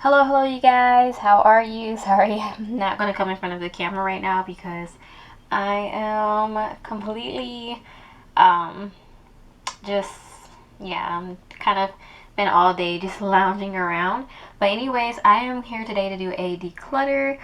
Hello, you guys. How are you? Sorry, I'm not going to come in front of the camera right now because I am completely, um, just, yeah, I'm kind of been all day just lounging around. But anyways, I am here today to do a declutter.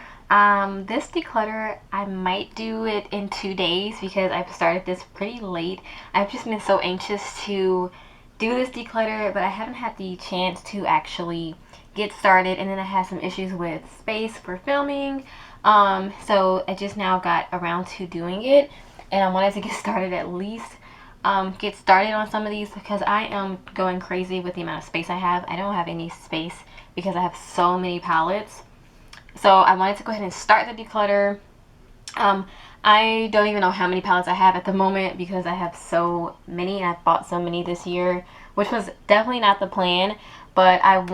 This declutter, I might do it in 2 days because I've started this pretty late. I've just been so anxious to do this declutter, but I haven't had the chance to actually get started, and then I had some issues with space for filming. So I just now got around to doing it, and I wanted to get started at least. Get started on some of these because I am going crazy with the amount of space I have. I don't have any space because I have so many palettes. So I wanted to go ahead and start the declutter. I don't even know how many palettes I have at the moment because I have so many, and I bought so many this year, which was definitely not the plan. But I'm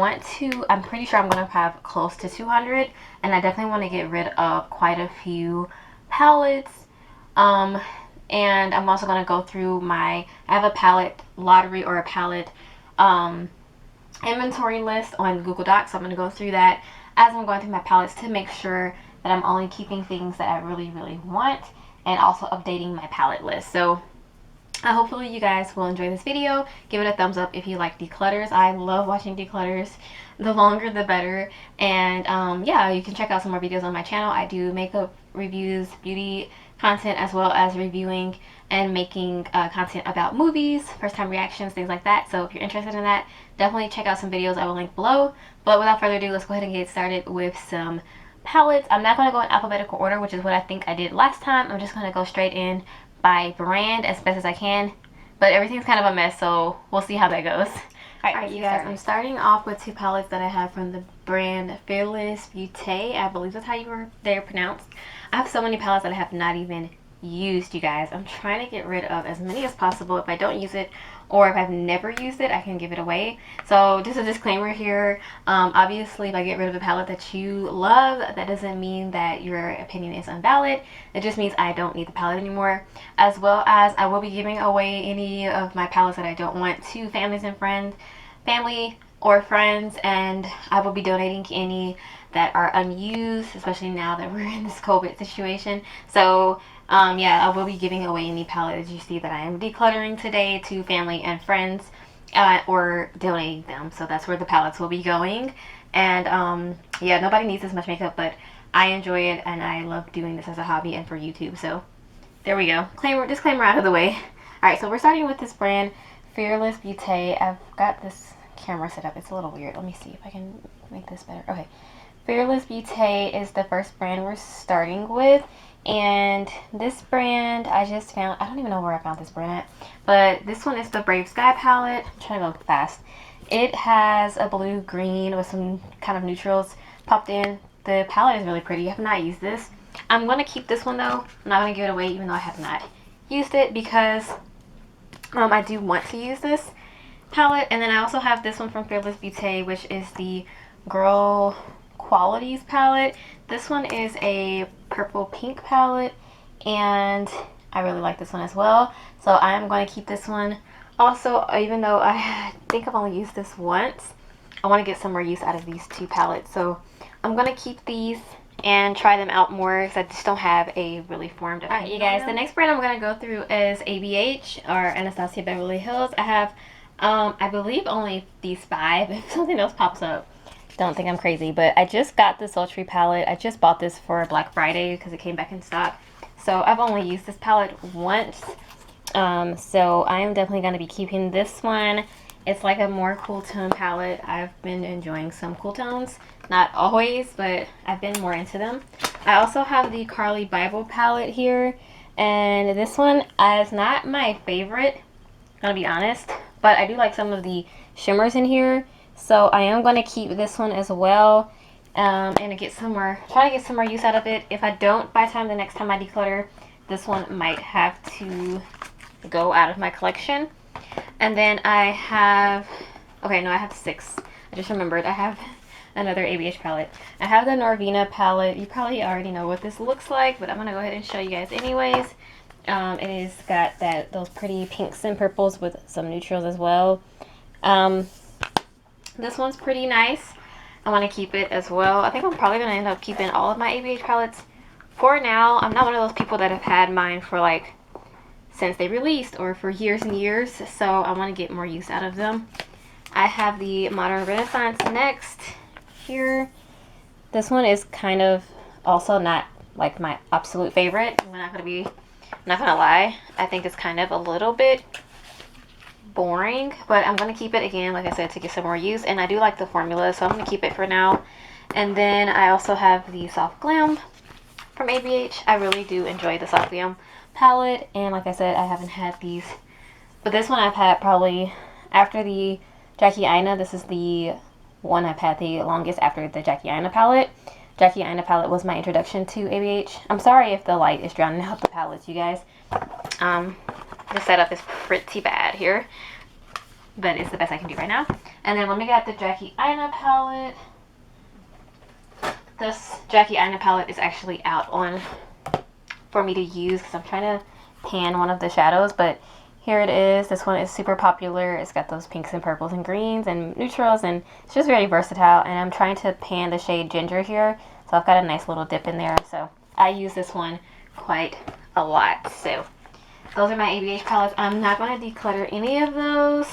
pretty sure I'm going to have close to 200, and I definitely want to get rid of quite a few palettes. And I'm also going to go through I have a palette lottery or a palette inventory list on Google Docs. So I'm going to go through that as I'm going through my palettes to make sure that I'm only keeping things that I really want, and also updating my palette list. So hopefully you guys will enjoy this video. Give it a thumbs up if you like declutters. I love watching declutters. The longer the better. And yeah, you can check out some more videos on my channel. I do makeup reviews, beauty content, as well as reviewing and making content about movies, first time reactions, things like that. So if you're interested in that, definitely check out some videos I will link below. But without further ado, let's go ahead and get started with some palettes. I'm not going to go in alphabetical order, which is what I think I did last time. I'm just going to go straight in by brand as best as I can, but everything's kind of a mess, so we'll see how that goes. Alright, you guys, I'm starting off with two palettes that I have from the brand Fearless Beauty. I believe that's how they're pronounced. I have so many palettes that I have not even used, you guys. I'm trying to get rid of as many as possible. If I don't use it, or if I've never used it, I can give it away. So just a disclaimer here, obviously if I get rid of a palette that you love, that doesn't mean that your opinion is invalid. It just means I don't need the palette anymore. As well as I will be giving away any of my palettes that I don't want to family or friends, and I will be donating any that are unused, especially now that we're in this COVID situation. So yeah, I will be giving away any palette that you see that I am decluttering today to family and friends, or donating them. So that's where the palettes will be going. And yeah, nobody needs this much makeup, but I enjoy it, and I love doing this as a hobby and for YouTube. So there we go. Disclaimer out of the way. Alright, so we're starting with this brand, Fearless Beauty. I've got this camera set up. It's a little weird. Let me see if I can make this better. Okay. Fearless Beauty is the first brand we're starting with. And this brand I just found, I don't even know where I found this brand at, but this one is the Brave Sky palette. I'm trying to go fast. It has a blue green with some kind of neutrals popped in. The palette is really pretty. I have not used this. I'm going to keep this one though. I'm not going to give it away even though I have not used it, because I do want to use this palette. And then I also have this one from Fearless Beauty, which is the Girl Qualities palette. This one is a purple pink palette, and I really like this one as well, so I am going to keep this one. Also, even though I think I've only used this once, I want to get some more use out of these two palettes, so I'm going to keep these and try them out more because I just don't have a really formed opinion. Alright, you guys, the next brand I'm going to go through is ABH, or Anastasia Beverly Hills. I have I believe only these 5. If something else pops up, don't think I'm crazy, but I just got the Sultry palette. I just bought this for Black Friday because it came back in stock. So I've only used this palette once. So I am definitely going to be keeping this one. It's like a more cool tone palette. I've been enjoying some cool tones. Not always, but I've been more into them. I also have the Carly Bible palette here. And this one is not my favorite, I'm going to be honest. But I do like some of the shimmers in here. So I am going to keep this one as well, and try to get some more use out of it. If I don't, by the next time I declutter, this one might have to go out of my collection. And then I have, okay, no, I have 6. I just remembered I have another ABH palette. I have the Norvina palette. You probably already know what this looks like, but I'm going to go ahead and show you guys anyways. It is got those pretty pinks and purples with some neutrals as well. This one's pretty nice. I want to keep it as well. I think I'm probably going to end up keeping all of my ABH palettes for now. I'm not one of those people that have had mine for like since they released or for years and years, so I want to get more use out of them. I have the Modern Renaissance next here. This one is kind of also not like my absolute favorite. I'm not gonna lie. I think it's kind of a little bit boring, but I'm gonna keep it again, like I said, to get some more use. And I do like the formula, so I'm gonna keep it for now. And then I also have the Soft Glam from ABH. I really do enjoy the Soft Glam palette, and like I said, I haven't had these, but this one I've had probably after the Jackie Aina. This is the one I've had the longest after the Jackie Aina palette. Jackie Aina palette was my introduction to ABH. I'm sorry if the light is drowning out the palettes, you guys. The setup is pretty bad here, but it's the best I can do right now. And then let me get the Jackie Aina palette. This Jackie Aina palette is actually out on for me to use because I'm trying to pan one of the shadows, but here it is. This one is super popular. It's got those pinks and purples and greens and neutrals, and it's just very versatile. And I'm trying to pan the shade Ginger here, so I've got a nice little dip in there. So I use this one quite a lot. So those are my ABH palettes. I'm not going to declutter any of those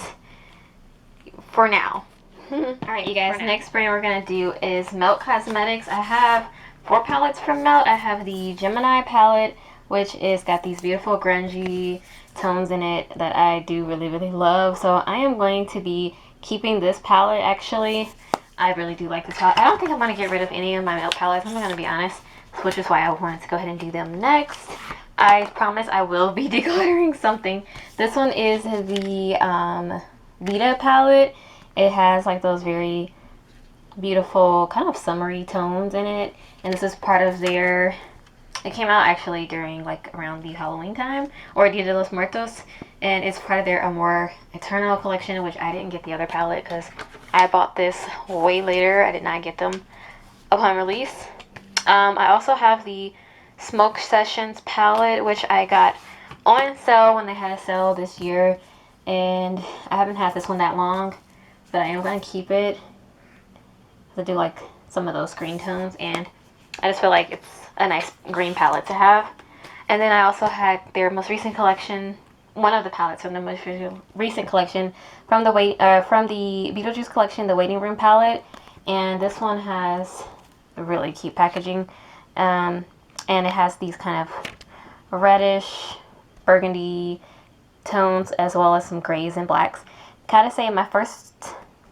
for now. Alright, you guys, next brand we're going to do is Melt Cosmetics. I have 4 palettes from Melt. I have the Gemini palette, which is got these beautiful grungy tones in it that I do really, really love. So I am going to be keeping this palette, actually. I really do like this palette. I don't think I'm going to get rid of any of my Melt palettes, I'm going to be honest, which is why I wanted to go ahead and do them next. I promise I will be decluttering something. This one is the Vita palette. It has like those very beautiful kind of summery tones in it, and this is part of their, it came out actually during like around the Halloween time or Dia de los Muertos, and it's part of their Amor Eternal collection, which I didn't get the other palette because I bought this way later. I did not get them upon release. I also have the Smoke Sessions palette, which I got on sale when they had a sale this year, and I haven't had this one that long, but I am going to keep it to do like some of those green tones, and I just feel like it's a nice green palette to have. And then I also had their most recent collection, one of the palettes from the most recent collection from the Beetlejuice collection, the Waiting Room palette, and this one has a really cute packaging, and it has these kind of reddish burgundy tones as well as some grays and blacks. Gotta say, my first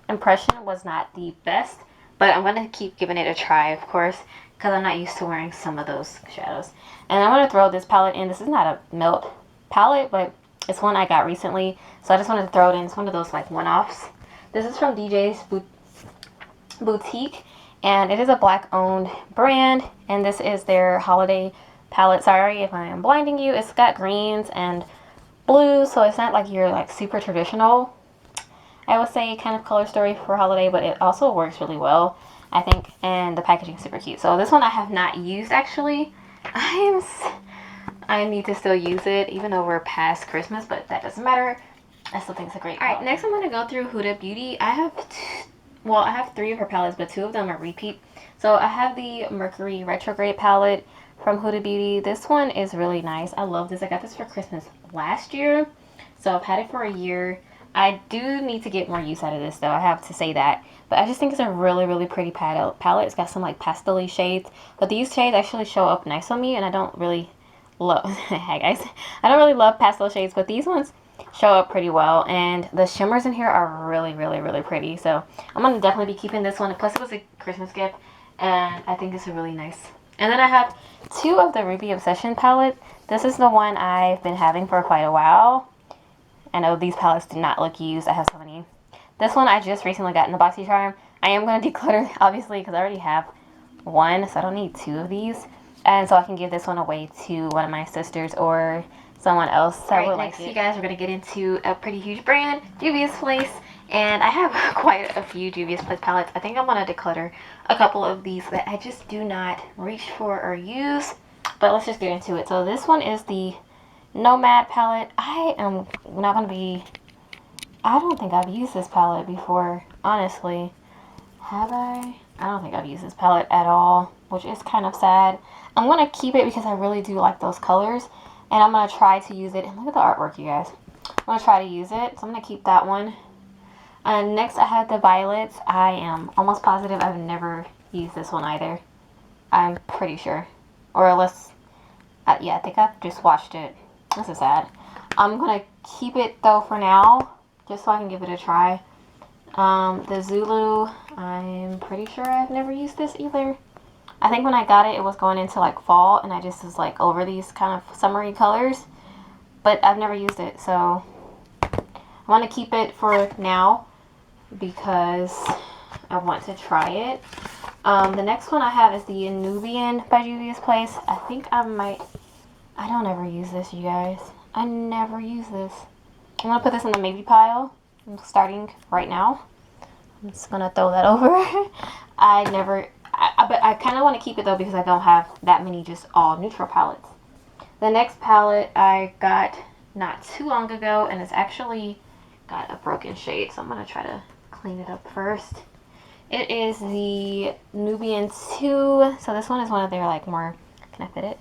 impression was not the best, but I'm going to keep giving it a try, of course, because I'm not used to wearing some of those shadows. And I'm going to throw this palette in. This is not a Melt palette, but it's one I got recently, so I just wanted to throw it in. It's one of those like one-offs. This is from DJ's Boutique, and it is a black-owned brand, and this is their holiday palette. Sorry if I am blinding you. It's got greens and blues, so it's not like your like super traditional, I would say, kind of color story for holiday, but it also works really well, I think, and the packaging is super cute. So this one I have not used, actually. I need to still use it, even though we're past Christmas, but that doesn't matter. I still think it's a great palette. Alright, next I'm going to go through Huda Beauty. I have 3 of her palettes, but 2 of them are repeat. So I have the Mercury Retrograde palette from Huda Beauty. This one is really nice. I love this. I got this for Christmas last year, so I've had it for a year. I do need to get more use out of this, though, I have to say that. But I just think it's a really, really pretty palette. It's got some like pastel-y shades, but these shades actually show up nice on me, and I don't really love, hi guys, I don't really love pastel shades, but these ones show up pretty well, and the shimmers in here are really, really, really pretty. So I'm going to definitely be keeping this one. Plus it was a Christmas gift, and I think it's a really nice. And then I have 2 of the Ruby Obsession palette. This is the one I've been having for quite a while. I know these palettes do not look used. I have so many. This one I just recently got in the BoxyCharm. I am going to declutter, obviously, because I already have one, so I don't need 2 of these. And so I can give this one away to one of my sisters or someone else. Alright, next you guys, we're going to get into a pretty huge brand, Juvia's Place. And I have quite a few Juvia's Place palettes. I think I'm going to declutter a couple of these that I just do not reach for or use. But let's just get into it. So this one is the Nomad palette. I am not going to be, I don't think I've used this palette before, honestly. Have I? I don't think I've used this palette at all, which is kind of sad. I'm going to keep it because I really do like those colors. And I'm going to try to use it. And look at the artwork, you guys. I'm going to try to use it. So I'm going to keep that one. And next I have the violets. I am almost positive I've never used this one either. I'm pretty sure. Or unless, yeah, I think I've just watched it. This is sad. I'm going to keep it though for now, just so I can give it a try. The Zulu, I'm pretty sure I've never used this either. I think when I got it, it was going into like fall, and I just was like over these kind of summery colors. But I've never used it, so I want to keep it for now because I want to try it. The next one I have is the Nubian by Juvia's Place. I think I don't ever use this, you guys. I never use this. I'm going to put this in the maybe pile. I'm starting right now. I'm just going to throw that over. But I kind of want to keep it though because I don't have that many just all neutral palettes. The next palette I got not too long ago, and it's actually got a broken shade, so I'm going to try to clean it up first. It is the Nubian 2. So this one is one of their like more, can I fit it?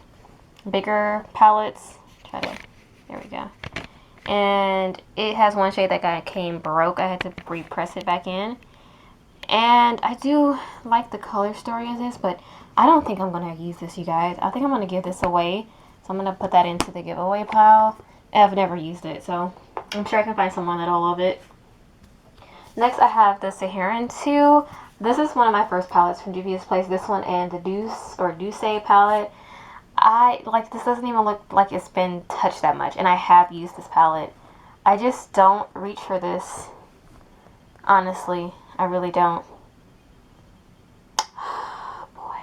Bigger palettes. There we go. And it has one shade that came broke. I had to repress it back in. And I do like the color story of this, but I don't think I'm going to use this, you guys. I think I'm going to give this away. So I'm going to put that into the giveaway pile. I've never used it, so I'm sure I can find someone that'll love it. Next, I have the Saharan 2. This is one of my first palettes from Juvia's Place. This one and the Douce palette. This doesn't even look like it's been touched that much, and I have used this palette. I just don't reach for this. Honestly, I really don't. Boy.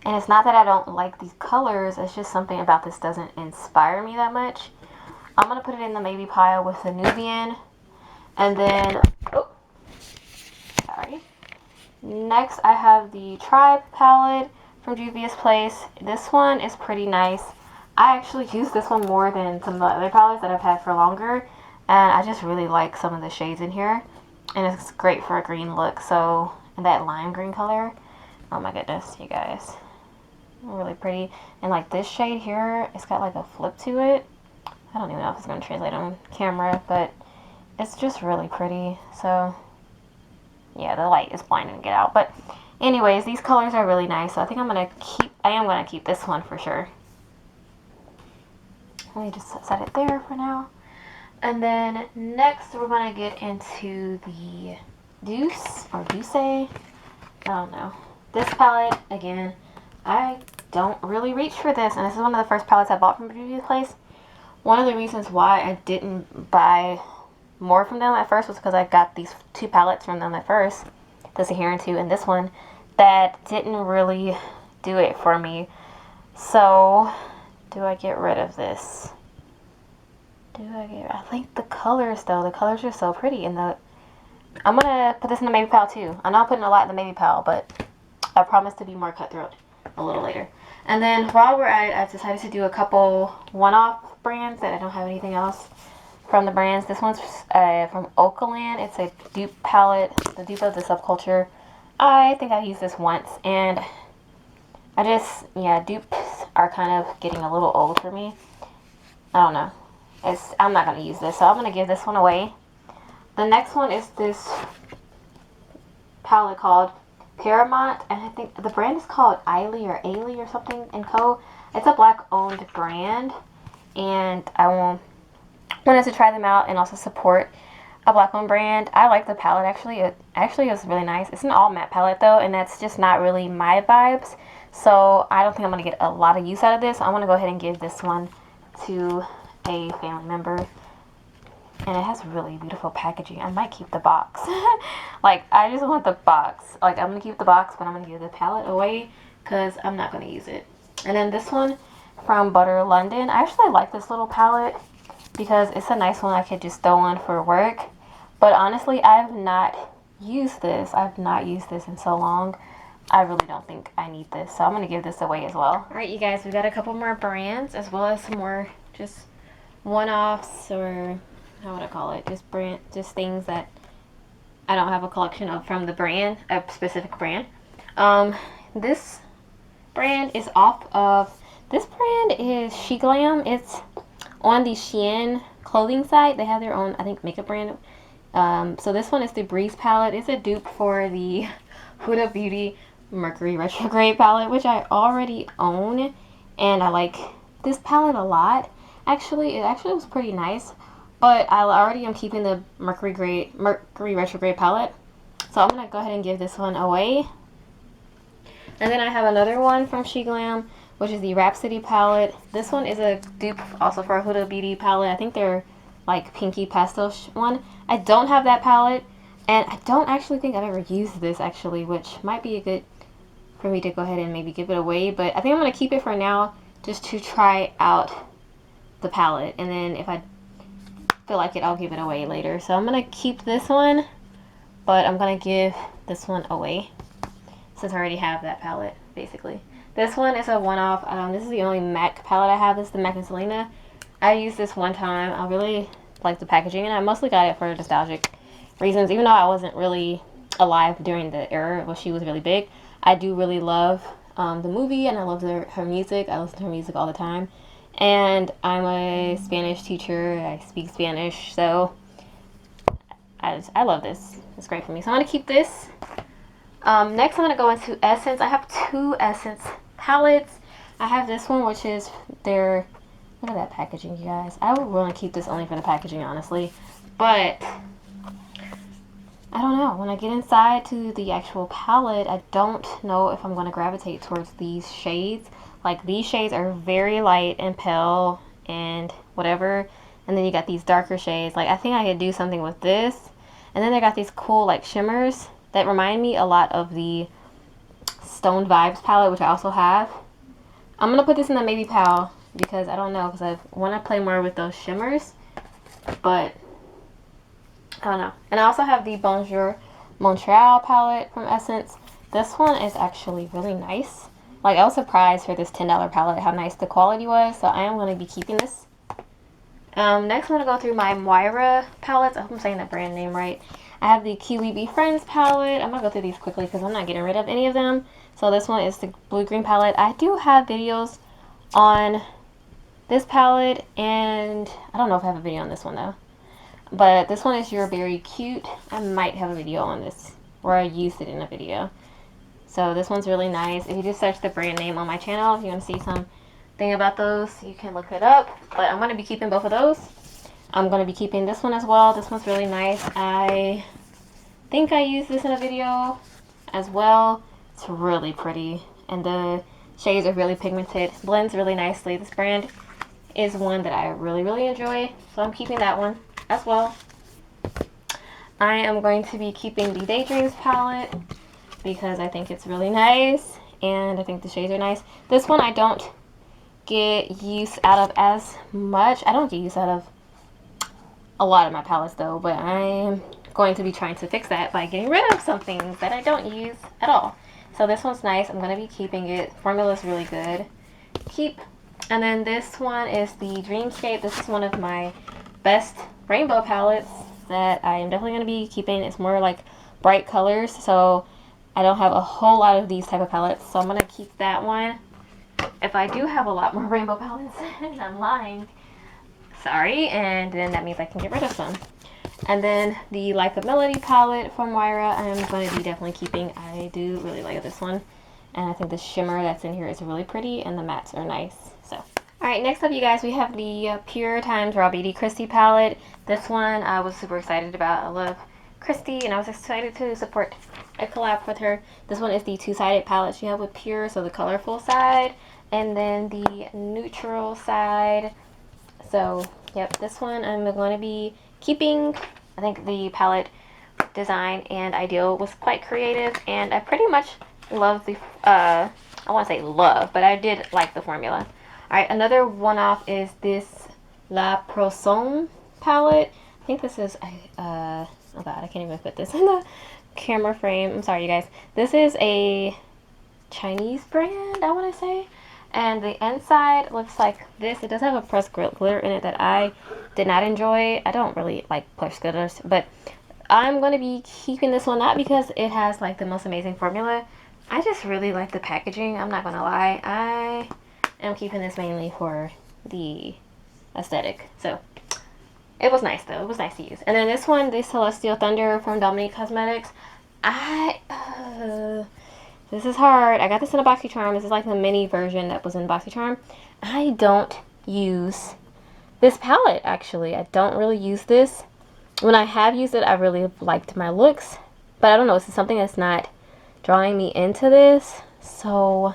And it's not that I don't like these colors, it's just something about this doesn't inspire me that much. I'm going to put it in the maybe pile with the Nubian. And then, next I have the Tribe palette from Juvia's Place. This one is pretty nice. I actually use this one more than some of the other palettes that I've had for longer. And I just really like some of the shades in here. And it's great for a green look. So, and that lime green color. Oh my goodness, you guys. Really pretty. And like this shade here, it's got like a flip to it. I don't even know if it's going to translate on camera, but it's just really pretty. So, yeah, the light is blinding to get out. But anyways, these colors are really nice. So I think I am going to keep this one for sure. Let me just set it there for now. And then next we're going to get into the Douce. I don't know. This palette, again, I don't really reach for this. And this is one of the first palettes I bought from Juvia's Place. One of the reasons why I didn't buy more from them at first was because I got these 2 palettes from them at first. The Saharan 2 and this one. That didn't really do it for me. So, do I get rid of this? I think the colors though, the colors are so pretty. And I'm going to put this in the maybe pile too. I know I'm putting a lot in the maybe pile, but I promise to be more cutthroat a little later. And then while we're at it, I've decided to do a couple one-off brands that I don't have anything else from the brands. This one's from Okaland. It's a dupe palette, the dupe of the subculture. I think I've used this once, and dupes are kind of getting a little old for me. I don't know. I'm not going to use this, so I'm going to give this one away. The next one is this palette called Paramount, and I think the brand is called Eiley or something and Co. It's a black-owned brand, and I wanted to try them out and also support a black-owned brand. I like the palette, actually. It is really nice. It's an all-matte palette, though, and that's just not really my vibes, so I don't think I'm going to get a lot of use out of this. I'm going to go ahead and give this one to a family member. And it has really beautiful packaging. I might keep the box. Like, I just want the box. Like, I'm going to keep the box, but I'm going to give the palette away because I'm not going to use it. And then this one from Butter London. I actually like this little palette because it's a nice one I could just throw on for work. But honestly, I've not used this. I've not used this in so long. I really don't think I need this. So I'm going to give this away as well. Alright, you guys. We've got a couple more brands as well as some more just one-offs, or how would I call it? Just things that I don't have a collection of from the brand, a specific brand. This brand is off of, this brand is She Glam. It's on the Shein clothing site. They have their own, I think, makeup brand. So this one is the Breeze palette. It's a dupe for the Huda Beauty Mercury Retrograde palette, which I already own, and I like this palette a lot. Actually, it actually was pretty nice, but I already am keeping the Mercury Retrograde palette, so I'm gonna go ahead and give this one away. And then I have another one from She Glam, which is the Rhapsody palette. This one is a dupe also for a Huda Beauty palette. I think they're like pinky pastel one. I don't have that palette, and I don't actually think I've ever used this actually, which might be a good for me to go ahead and maybe give it away. But I think I'm going to keep it for now just to try out the palette, and then if I feel like it, I'll give it away later. So I'm going to keep this one, but I'm going to give this one away since I already have that palette basically. This one is a one-off. This is the only MAC palette I have. This is the MAC and Selena. I used this one time. I really like the packaging, and I mostly got it for nostalgic reasons, even though I wasn't really alive during the era where she was really big. I do really love the movie, and I love her music. I listen to her music all the time, and I'm a Spanish teacher. I speak Spanish, so I love this. It's great for me. So I'm going to keep this. Next, I'm going to go into Essence. I have two Essence palettes. I have this one, which is their, look at that packaging, you guys. I would want to keep this only for the packaging, honestly, but I don't know. When I get inside to the actual palette, I don't know if I'm going to gravitate towards these shades. Like, these shades are very light and pale and whatever, and then you got these darker shades. Like, I think I could do something with this. And then they got these cool like shimmers that remind me a lot of the Stone Vibes palette, which I also have. I'm going to put this in the Maybe Pal because I don't know, because I want to play more with those shimmers, but I don't know. And I also have the Bonjour Montreal palette from Essence. This one is actually really nice. Like, I was surprised for this $10 palette how nice the quality was, so I am going to be keeping this. Next, I'm going to go through my Moira palettes. I hope I'm saying that brand name right. I have the Kiwi Be Friends palette. I'm going to go through these quickly because I'm not getting rid of any of them. So this one is the blue-green palette. I do have videos on this palette, and I don't know if I have a video on this one though. But this one is You're Very Cute. I might have a video on this, or I used it in a video. So this one's really nice. If you just search the brand name on my channel, if you want to see something about those, you can look it up. But I'm going to be keeping both of those. I'm going to be keeping this one as well. This one's really nice. I think I used this in a video as well. It's really pretty, and the shades are really pigmented. Blends really nicely. This brand is one that I really enjoy, so I'm keeping that one as well. I am going to be keeping the Daydreams palette because I think it's really nice, and I think the shades are nice. This one I don't get use out of as much. I don't get use out of a lot of my palettes though, but I'm going to be trying to fix that by getting rid of some things that I don't use at all. So this one's nice. I'm going to be keeping it. Formula's really good. Keep. And then this one is the Dreamscape. This is one of my best rainbow palettes that I am definitely going to be keeping. It's more like bright colors, so I don't have a whole lot of these type of palettes, so I'm going to keep that one. If I do have a lot more rainbow palettes, I'm lying. Sorry, and then that means I can get rid of some. And then the Like a Melody palette from Moira, I'm going to be definitely keeping. I do really like this one, and I think the shimmer that's in here is really pretty, and the mattes are nice. So, alright, next up, you guys, we have the Pure Times Raw Beauty Christy palette. This one I was super excited about. I love Christy, and I was excited to support a collab with her. This one is the two-sided palette she had with Pure, so the colorful side, and then the neutral side. So, yep, this one I'm going to be keeping. I think the palette design and ideal was quite creative, and I pretty much love the, I want to say love, but I did like the formula. Alright, another one-off is this La Prosome palette. I think this is, oh god, I can't even put this in the camera frame. I'm sorry, you guys. This is a Chinese brand, I want to say. And the inside looks like this. It does have a pressed glitter in it that I did not enjoy. I don't really like pressed glitters, but I'm going to be keeping this one, not because it has like the most amazing formula. I just really like the packaging. I'm not going to lie. I am keeping this mainly for the aesthetic. So it was nice though. It was nice to use. And then this one, the Celestial Thunder from Dominique Cosmetics. This is hard. I got this in a BoxyCharm. This is like the mini version that was in BoxyCharm. I don't use this palette, actually. I don't really use this. When I have used it, I really liked my looks. But I don't know. It's something that's not drawing me into this. So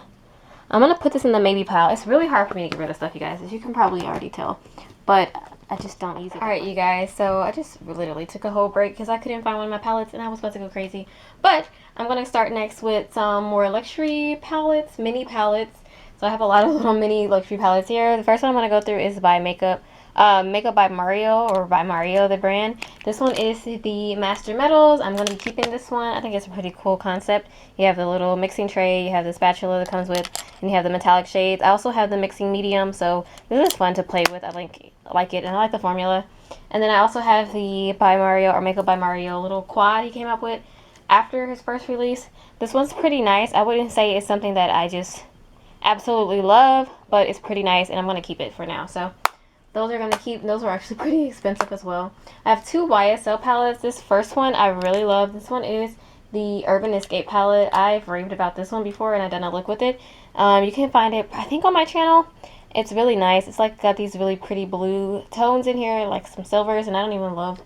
I'm going to put this in the maybe pile. It's really hard for me to get rid of stuff, you guys, as you can probably already tell. But I just don't use it. Alright, you guys. So I just literally took a whole break because I couldn't find one of my palettes and I was about to go crazy. But I'm going to start next with some more luxury palettes, mini palettes. So I have a lot of little mini luxury palettes here. The first one I'm going to go through is by Makeup by Mario, or by Mario, the brand. This one is the Master Metals. I'm going to be keeping this one. I think it's a pretty cool concept. You have the little mixing tray, you have the spatula that comes with, and you have the metallic shades. I also have the mixing medium, so this is fun to play with. I like it, and I like the formula. And then I also have the by Mario, or Makeup by Mario, little quad he came up with after his first release. This one's pretty nice. I wouldn't say it's something that I just absolutely love, but it's pretty nice, and I'm going to keep it for now. So those are going to keep. Those are actually pretty expensive as well. I have two YSL palettes. This first one I really love. This one is the Urban Escape palette. I've raved about this one before, and I've done a look with it. You can find it, I think, on my channel. It's really nice. It's like got these really pretty blue tones in here, like some silvers, and I don't even love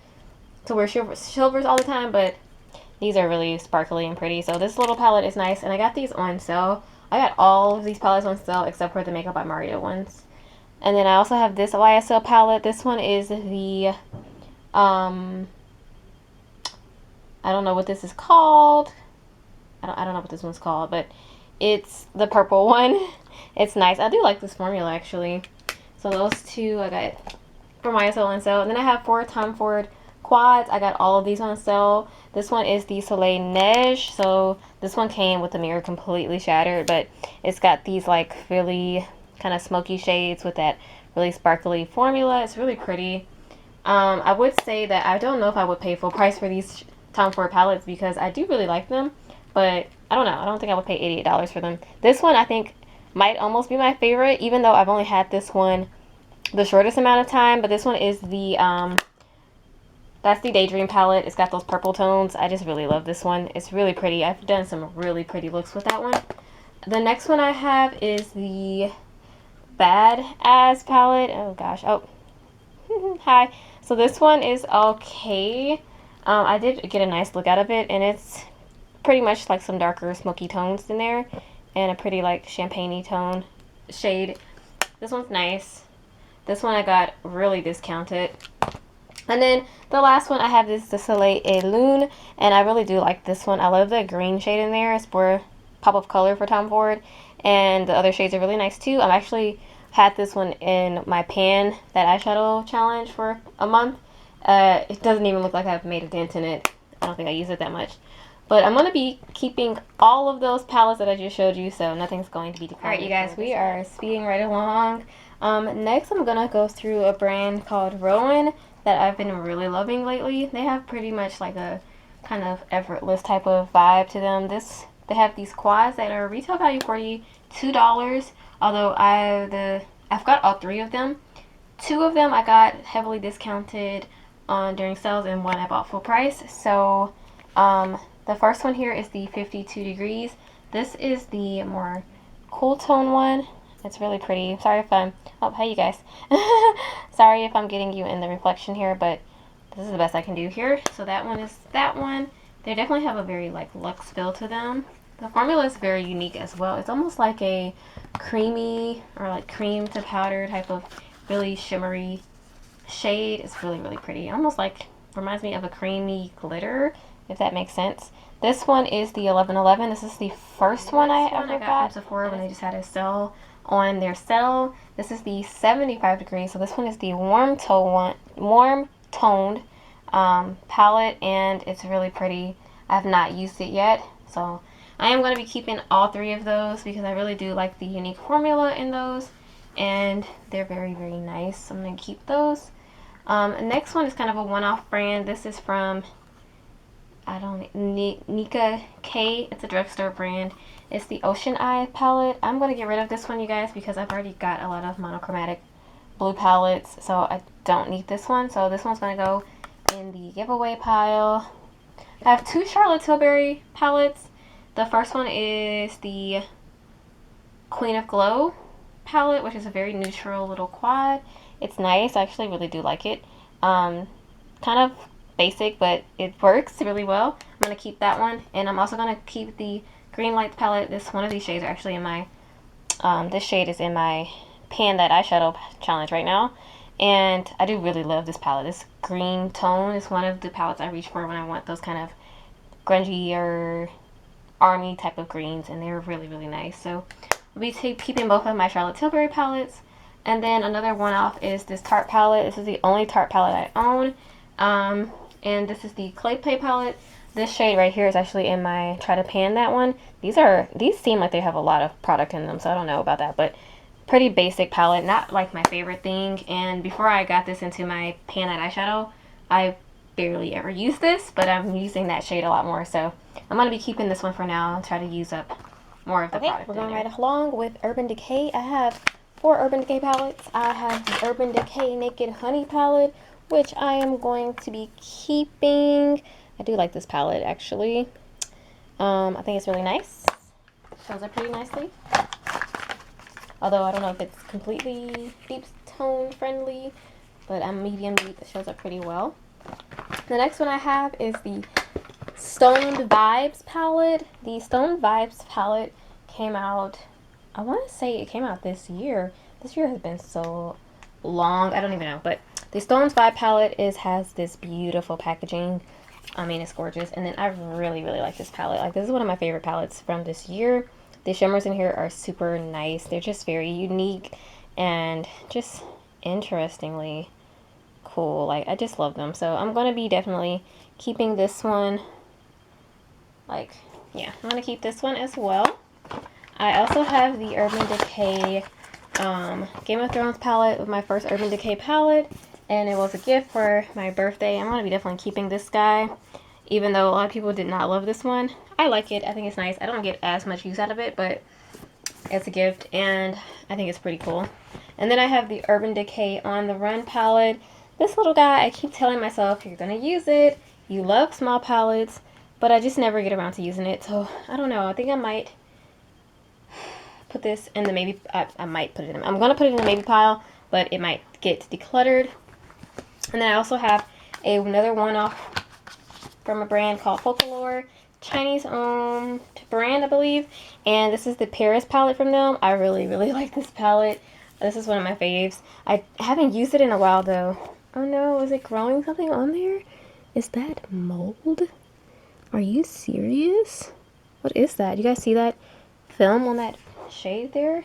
to wear silvers all the time, but these are really sparkly and pretty. So this little palette is nice, and I got these on sale. I got all of these palettes on sale except for the Makeup by Mario ones. And then I also have this YSL palette. This one is the, I don't know what this is called. I don't know what this one's called, but it's the purple one. It's nice. I do like this formula, actually. So those two I got from YSL on sale. And then I have 4 Tom Ford quads. I got all of these on sale. This one is the Soleil Neige. So this one came with the mirror completely shattered, but it's got these like really kind of smoky shades with that really sparkly formula. It's really pretty. I would say that I don't know if I would pay full price for these Tom Ford palettes because I do really like them, but I don't know. I don't think I would pay $88 for them. This one I think might almost be my favorite, even though I've only had this one the shortest amount of time. But this one is the that's the Daydream palette. It's got those purple tones. I just really love this one. It's really pretty. I've done some really pretty looks with that one. The next one I have is the Bad As palette. Oh gosh. Oh, hi. So this one is okay. I did get a nice look out of it, and it's pretty much like some darker smoky tones in there, and a pretty like champagne-y tone shade. This one's nice. This one I got really discounted. And then the last one I have is the Soleil et Lune, and I really do like this one. I love the green shade in there. It's for pop of color for Tom Ford, and the other shades are really nice too. I've actually had this one in my pan, that eyeshadow challenge, for a month. It doesn't even look like I've made a dent in it. I don't think I use it that much. But I'm going to be keeping all of those palettes that I just showed you, so nothing's going to be declined. Alright, you guys, we are speeding right along. Next, I'm going to go through a brand called Rowan that I've been really loving lately. They have pretty much like a kind of effortless type of vibe to them. They have these quads that are retail value $42, although I've got all 3 of them. 2 of them I got heavily discounted during sales, and 1 I bought full price. So the first one here is the 52 degrees. This is the more cool tone one. It's really pretty. Sorry if I'm, oh, hey you guys. Sorry if I'm getting you in the reflection here, but this is the best I can do here. So that one is that one. They definitely have a very like luxe feel to them. The formula is very unique as well. It's almost like a creamy, or like cream to powder type of really shimmery shade. It's really, really pretty. Almost like, reminds me of a creamy glitter, if that makes sense. This one is the 1111. This is the first one I ever got from Sephora when they just had a sale on their sale. This is the 75 degrees. So this one is the warm toned palette, and it's really pretty. I have not used it yet, so I am going to be keeping all 3 of those because I really do like the unique formula in those, and they're very, very nice. So I'm going to keep those. Next one is kind of a one-off brand. This is from I don't Nika K. It's a drugstore brand. It's the Ocean Eye palette. I'm going to get rid of this one, you guys, because I've already got a lot of monochromatic blue palettes, so I don't need this one. So this one's going to go in the giveaway pile. I have two Charlotte Tilbury palettes. The first one is the Queen of Glow palette, which is a very neutral little quad. It's nice. I actually really do like it. Kind of basic, but it works really well. I'm going to keep that one. And I'm also going to keep the Green Lights palette. One of these shades are actually in my, this shade is in my Pan That Eyeshadow challenge right now. And I do really love this palette. This green tone is one of the palettes I reach for when I want those kind of grungy or army type of greens. And they're really, really nice. So I'll be keeping both of my Charlotte Tilbury palettes. And then another one-off is this Tarte palette. This is the only Tarte palette I own. And this is the Clay Play palette. This shade right here is actually in my Try to Pan That one. These seem like they have a lot of product in them, so I don't know about that. But pretty basic palette, not like my favorite thing. And before I got this into my Pan That eyeshadow, I barely ever use this, but I'm using that shade a lot more. So I'm going to be keeping this one for now and try to use up more of the product. We're going right along with Urban Decay. I have 4 Urban Decay palettes. I have the Urban Decay Naked Honey palette, which I am going to be keeping. I do like this palette, actually. I think it's really nice. Shows up pretty nicely. Although I don't know if it's completely deep tone friendly, but I'm medium deep. It shows up pretty well. The next one I have is the Stoned Vibes palette. The Stoned Vibes palette came out, I want to say it came out this year. This year has been so long. I don't even know, but the Stones Vibe palette has this beautiful packaging. I mean, it's gorgeous. And then I really, really like this palette. Like, this is one of my favorite palettes from this year. The shimmers in here are super nice. They're just very unique and just interestingly cool. Like, I just love them. So I'm going to be definitely keeping this one. Like, yeah, I'm going to keep this one as well. I also have the Urban Decay Game of Thrones palette with my first Urban Decay palette. And it was a gift for my birthday. I'm going to be definitely keeping this guy. Even though a lot of people did not love this one. I like it. I think it's nice. I don't get as much use out of it, but it's a gift. And I think it's pretty cool. And then I have the Urban Decay On The Run palette. This little guy, I keep telling myself, you're going to use it. You love small palettes. But I just never get around to using it. So, I don't know. I think I might put this in the maybe. I might put it in. I'm going to put it in the maybe pile. But it might get decluttered. And then I also have another one-off from a brand called Folklore, Chinese-owned brand, I believe. And this is the Paris palette from them. I really, really like this palette. This is one of my faves. I haven't used it in a while, though. Oh, no. Is it growing something on there? Is that mold? Are you serious? What is that? You guys see that film on that shade there?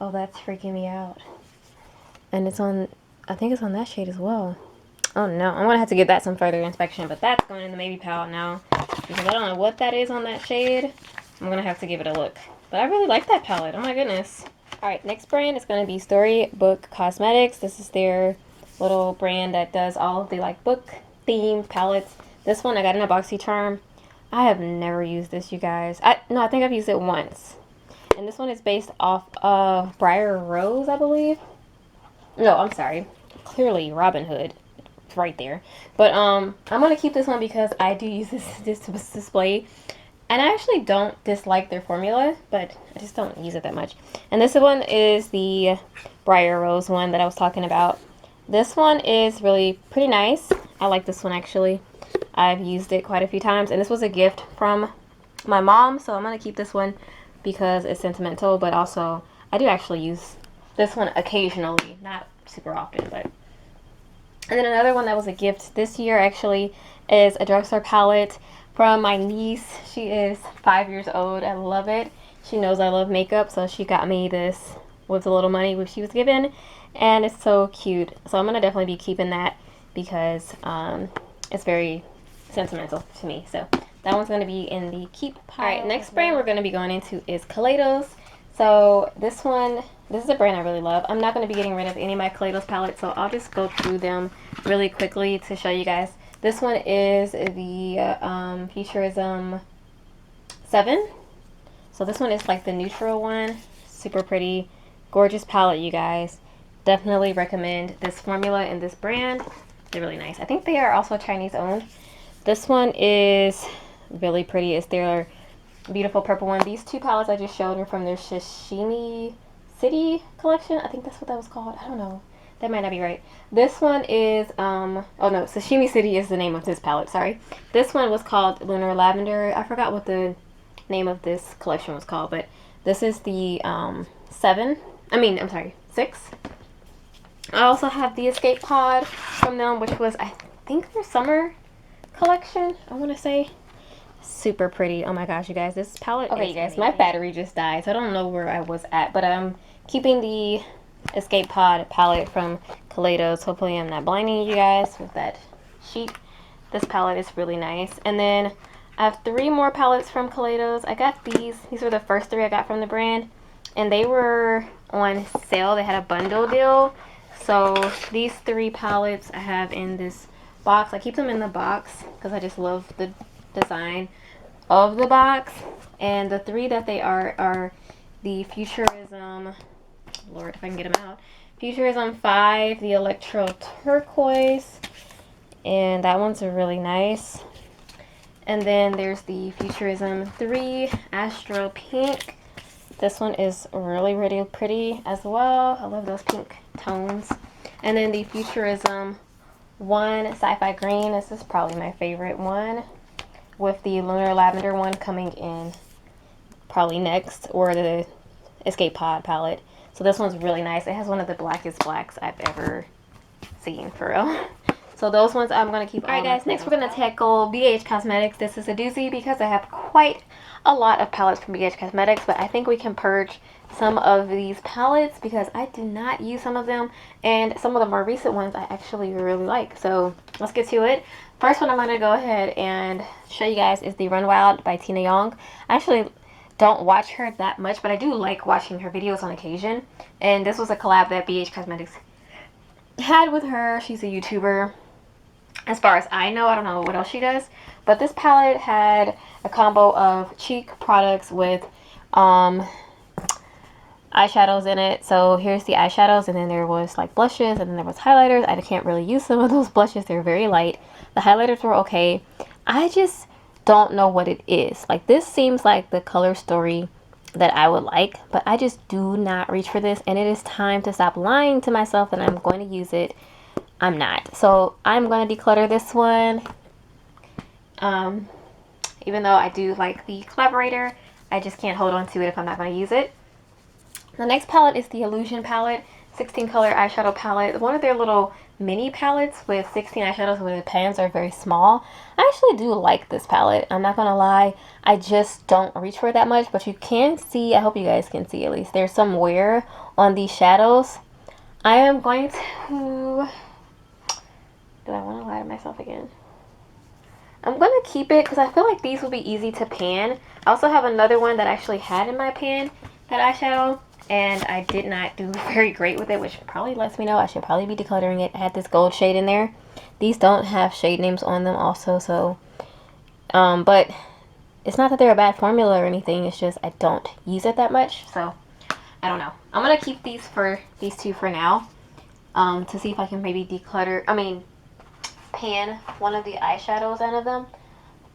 Oh, that's freaking me out. And it's on... I think it's on that shade as well. Oh no, I'm going to have to give that some further inspection, but that's going in the maybe pile now. Because I don't know what that is on that shade. I'm going to have to give it a look. But I really like that palette. Oh my goodness. Alright, next brand is going to be Storybook Cosmetics. This is their little brand that does all of the like book themed palettes. This one I got in a BoxyCharm. I have never used this, you guys. No, I think I've used it once. And this one is based off of Briar Rose, I believe. No, I'm sorry. Clearly Robin Hood. It's right there. But I'm going to keep this one because I do use this display. And I actually don't dislike their formula, but I just don't use it that much. And this one is the Briar Rose one that I was talking about. This one is really pretty nice. I like this one actually. I've used it quite a few times. And this was a gift from my mom. So I'm going to keep this one because it's sentimental. But also, I do actually use this one occasionally. Not super often, but... And then another one that was a gift this year actually is a drugstore palette from my niece. She is 5 years old. I love it. She knows I love makeup, so she got me this with the little money which she was given. And it's so cute. So I'm going to definitely be keeping that because it's very sentimental to me. So that one's going to be in the keep pile. Alright, next brand we're going to be going into is Kaleidos. So this is a brand I really love. I'm not going to be getting rid of any of my Kaleidos palettes, so I'll just go through them really quickly to show you guys This one is the Futurism 7. So this one is like the neutral one. Super pretty. Gorgeous palette, you guys. Definitely recommend this formula and this brand. They're really nice. I think they are also Chinese owned. This one is really pretty. It's their beautiful purple one. These two palettes I just showed are from their Sashimi City collection. I think that's what that was called. I don't know. That might not be right. This one is, oh no, Sashimi City is the name of this palette, sorry. This one was called Lunar Lavender. I forgot what the name of this collection was called, but this is the 6. I also have the Escape Pod from them, which was, I think, their summer collection, I want to say. Super pretty. Oh my gosh, you guys, this palette. Okay, you guys, my battery just died, so I don't know where I was at, but I'm keeping the Escape Pod palette from Kaleidos. Hopefully I'm not blinding you guys with that sheet. This palette is really nice. And then I have 3 more palettes from Kaleidos. I got these. These were the first 3 I got from the brand, and they were on sale. They had a bundle deal. So these 3 palettes I have in this box. I keep them in the box because I just love the design of the box. And the 3 that they are the Futurism, Lord, if I can get them out, Futurism 5, the Electro Turquoise, and that one's really nice. And then there's the Futurism 3 Astro Pink. This one is really, really pretty as well. I love those pink tones. And then the Futurism 1 Sci-Fi Green. This is probably my favorite one, with the Lunar Lavender one coming in probably next, or the Escape Pod palette. So this one's really nice. It has one of the blackest blacks I've ever seen, for real. So those ones I'm going to keep. Alright guys, next we're going to tackle BH Cosmetics. This is a doozy because I have quite a lot of palettes from BH Cosmetics, but I think we can purge some of these palettes because I do not use some of them, and some of the more recent ones I actually really like. So let's get to it. First one I'm going to go ahead and show you guys is the Run Wild by Tina Young. I actually don't watch her that much, but I do like watching her videos on occasion. And this was a collab that BH Cosmetics had with her. She's a YouTuber. As far as I know, I don't know what else she does. But this palette had a combo of cheek products with eyeshadows in it. So here's the eyeshadows, and then there was like blushes, and then there was highlighters. I can't really use some of those blushes. They're very light. The highlighters were okay. I just don't know what it is. Like, this seems like the color story that I would like, but I just do not reach for this, and it is time to stop lying to myself that I'm going to use it. I'm not. So I'm going to declutter this one. Even though I do like the collaborator, I just can't hold on to it if I'm not going to use it. The next palette is the Illusion palette, 16 color eyeshadow palette. One of their little mini palettes with 16 eyeshadows where the pans are very small. I actually do like this palette. I'm not going to lie. I just don't reach for it that much, but you can see, I hope you guys can see at least, there's some wear on these shadows. I am going to, do I want to lie to myself again? I'm going to keep it because I feel like these will be easy to pan. I also have another one that I actually had in my pan, that eyeshadow, and I did not do very great with it, which probably lets me know I should probably be decluttering it. I had this gold shade in there. These don't have shade names on them also, so but it's not that they're a bad formula or anything, it's just I don't use it that much, so I don't know. I'm gonna keep these two for now, to see if I can maybe pan one of the eyeshadows out of them.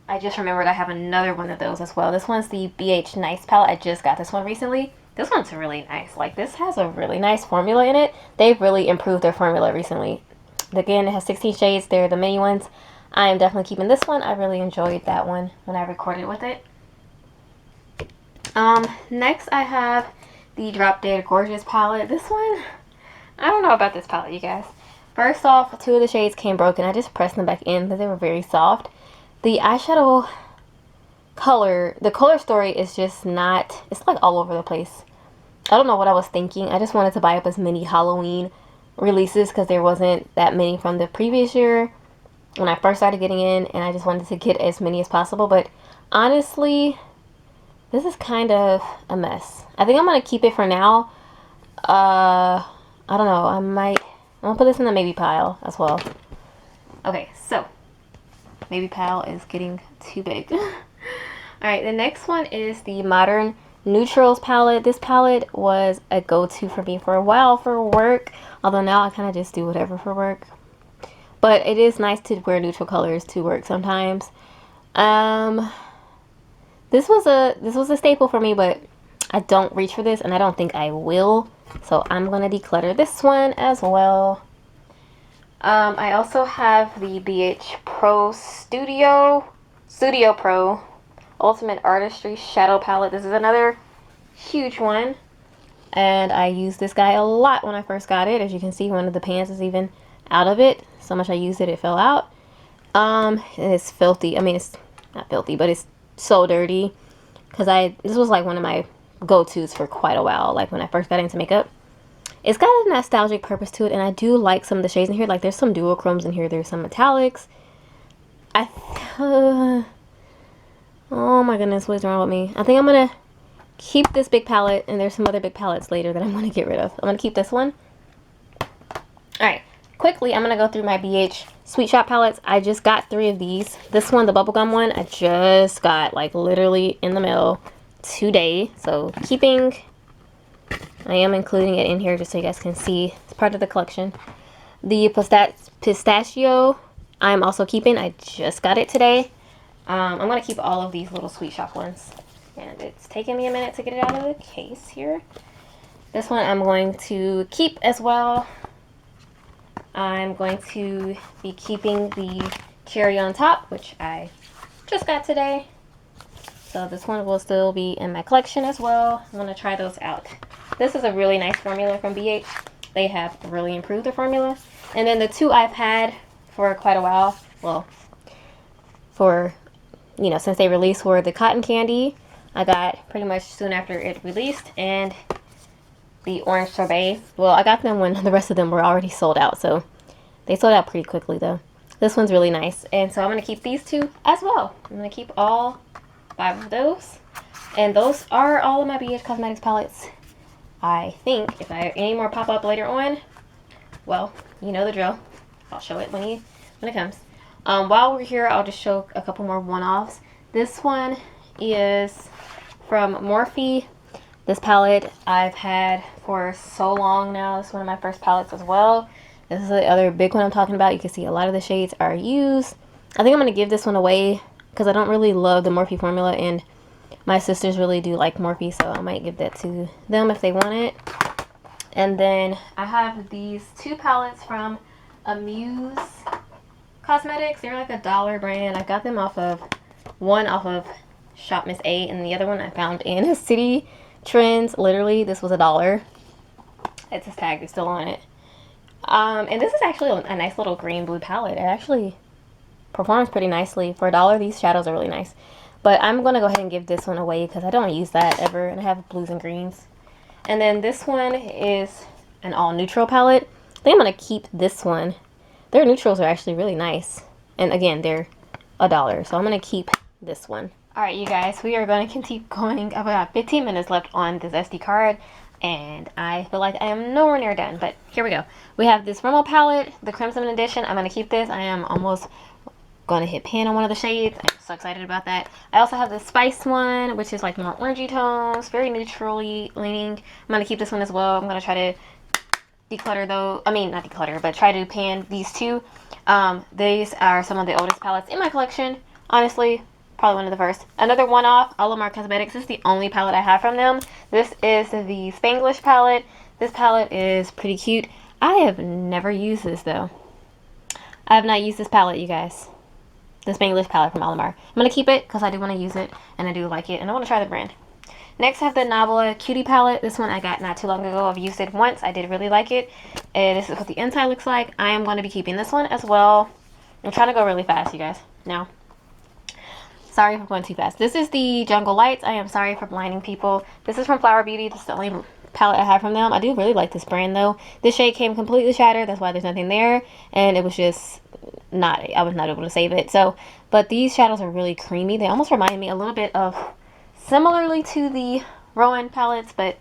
I just remembered I have another one of those as well. This one's the BH Nice palette. I just got this one recently. This one's really nice. Like, this has a really nice formula in it. They've really improved their formula recently. Again, it has 16 shades. They're the mini ones. I am definitely keeping this one. I really enjoyed that one when I recorded with it. Next I have the Drop Dead Gorgeous palette. This one, I don't know about this palette, you guys. First off, 2 of the shades came broken. I just pressed them back in because they were very soft. The eyeshadow color, the color story is just not, it's like all over the place. I don't know what I was thinking. I just wanted to buy up as many Halloween releases because there wasn't that many from the previous year when I first started getting in, and I just wanted to get as many as possible. But honestly, this is kind of a mess. I think I'm going to keep it for now. I don't know. I'm going to put this in the maybe pile as well. Okay, so baby pal is getting too big. Alright, the next one is the Modern Neutrals palette. This palette was a go-to for me for a while for work, although now I kind of just do whatever for work. But it is nice to wear neutral colors to work sometimes. This was a staple for me, but I don't reach for this, and I don't think I will. So I'm gonna declutter this one as well. I also have the BH Pro Studio Pro Ultimate Artistry Shadow Palette. This is another huge one, and I used this guy a lot when I first got it. As you can see, one of the pans is even out of it. So much I used it, it fell out. And it's filthy. I mean, it's not filthy, but it's so dirty, because this was like one of my go-tos for quite a while, like when I first got into makeup. It's got a nostalgic purpose to it, and I do like some of the shades in here. Like, there's some dual chromes in here, there's some metallics. Oh my goodness, what is wrong with me? I think I'm gonna keep this big palette, and there's some other big palettes later that I'm gonna get rid of. I'm gonna keep this one. Alright, quickly, I'm gonna go through my BH Sweet Shop palettes. I just got 3 of these. This one, the bubblegum one, I just got like literally in the mail today. So I am including it in here just so you guys can see. It's part of the collection. The pistachio, I'm also keeping. I just got it today. I'm going to keep all of these little Sweet Shop ones. And it's taking me a minute to get it out of the case here. This one I'm going to keep as well. I'm going to be keeping the cherry on top, which I just got today. So this one will still be in my collection as well. I'm going to try those out. This is a really nice formula from BH. They have really improved their formula. And then the 2 I've had for quite a while, well, for, you know, since they released, were the Cotton Candy. I got pretty much soon after it released, and the Orange Sorbet. Well, I got them when the rest of them were already sold out, so they sold out pretty quickly though. This one's really nice, and so I'm going to keep these 2 as well. I'm going to keep all 5 of those, and those are all of my BH Cosmetics palettes. I think if I have any more pop up later on, well, you know the drill. I'll show it when it comes. While we're here, I'll just show a couple more one-offs. This one is from Morphe. This palette I've had for so long now. This is one of my first palettes as well. This is the other big one I'm talking about. You can see a lot of the shades are used. I think I'm going to give this one away because I don't really love the Morphe formula, and my sisters really do like Morphe, so I might give that to them if they want it. And then I have these 2 palettes from Amuse Cosmetics. They're like a $1 brand. I got them one off of Shop Miss A, and the other one I found in City Trends. Literally, this was $1. It's this tag, it's still on it. And this is actually a nice little green blue palette. It actually performs pretty nicely. For $1, these shadows are really nice. But I'm going to go ahead and give this one away because I don't use that ever, and I have blues and greens. And then this one is an all neutral palette. I think I'm going to keep this one. Their neutrals are actually really nice. And again, they're $1, so I'm going to keep this one. Alright, you guys, we are going to keep going. I've got 15 minutes left on this SD card, and I feel like I am nowhere near done, but here we go. We have this Rimmel palette, the Crimson Edition. I'm going to keep this. I am almost going to hit pan on one of the shades. I'm so excited about that. I also have the Spice one, which is like more orangey tones, very neutrally leaning. I'm going to keep this one as well. I'm going to try to declutter though. I mean, not declutter, but try to pan these 2. These are some of the oldest palettes in my collection. Honestly, probably one of the first. Another one-off, Alamar Cosmetics. This is the only palette I have from them. This is the Spanglish palette. This palette is pretty cute. I have never used this though. I have not used this palette, you guys. The Spanglish palette from Alamar. I'm going to keep it because I do want to use it, and I do like it, and I want to try the brand. Next, I have the Nabla Cutie palette. This one I got not too long ago. I've used it once. I did really like it. And this is what the inside looks like. I am going to be keeping this one as well. I'm trying to go really fast, you guys. Now, sorry if I'm going too fast. This is the Jungle Lights. I am sorry for blinding people. This is from Flower Beauty. This is the only palette I have from them. I do really like this brand though. This shade came completely shattered. That's why there's nothing there. And it was just I was not able to save it. So, but these shadows are really creamy. They almost remind me a little bit of, similarly to the Rowan palettes, but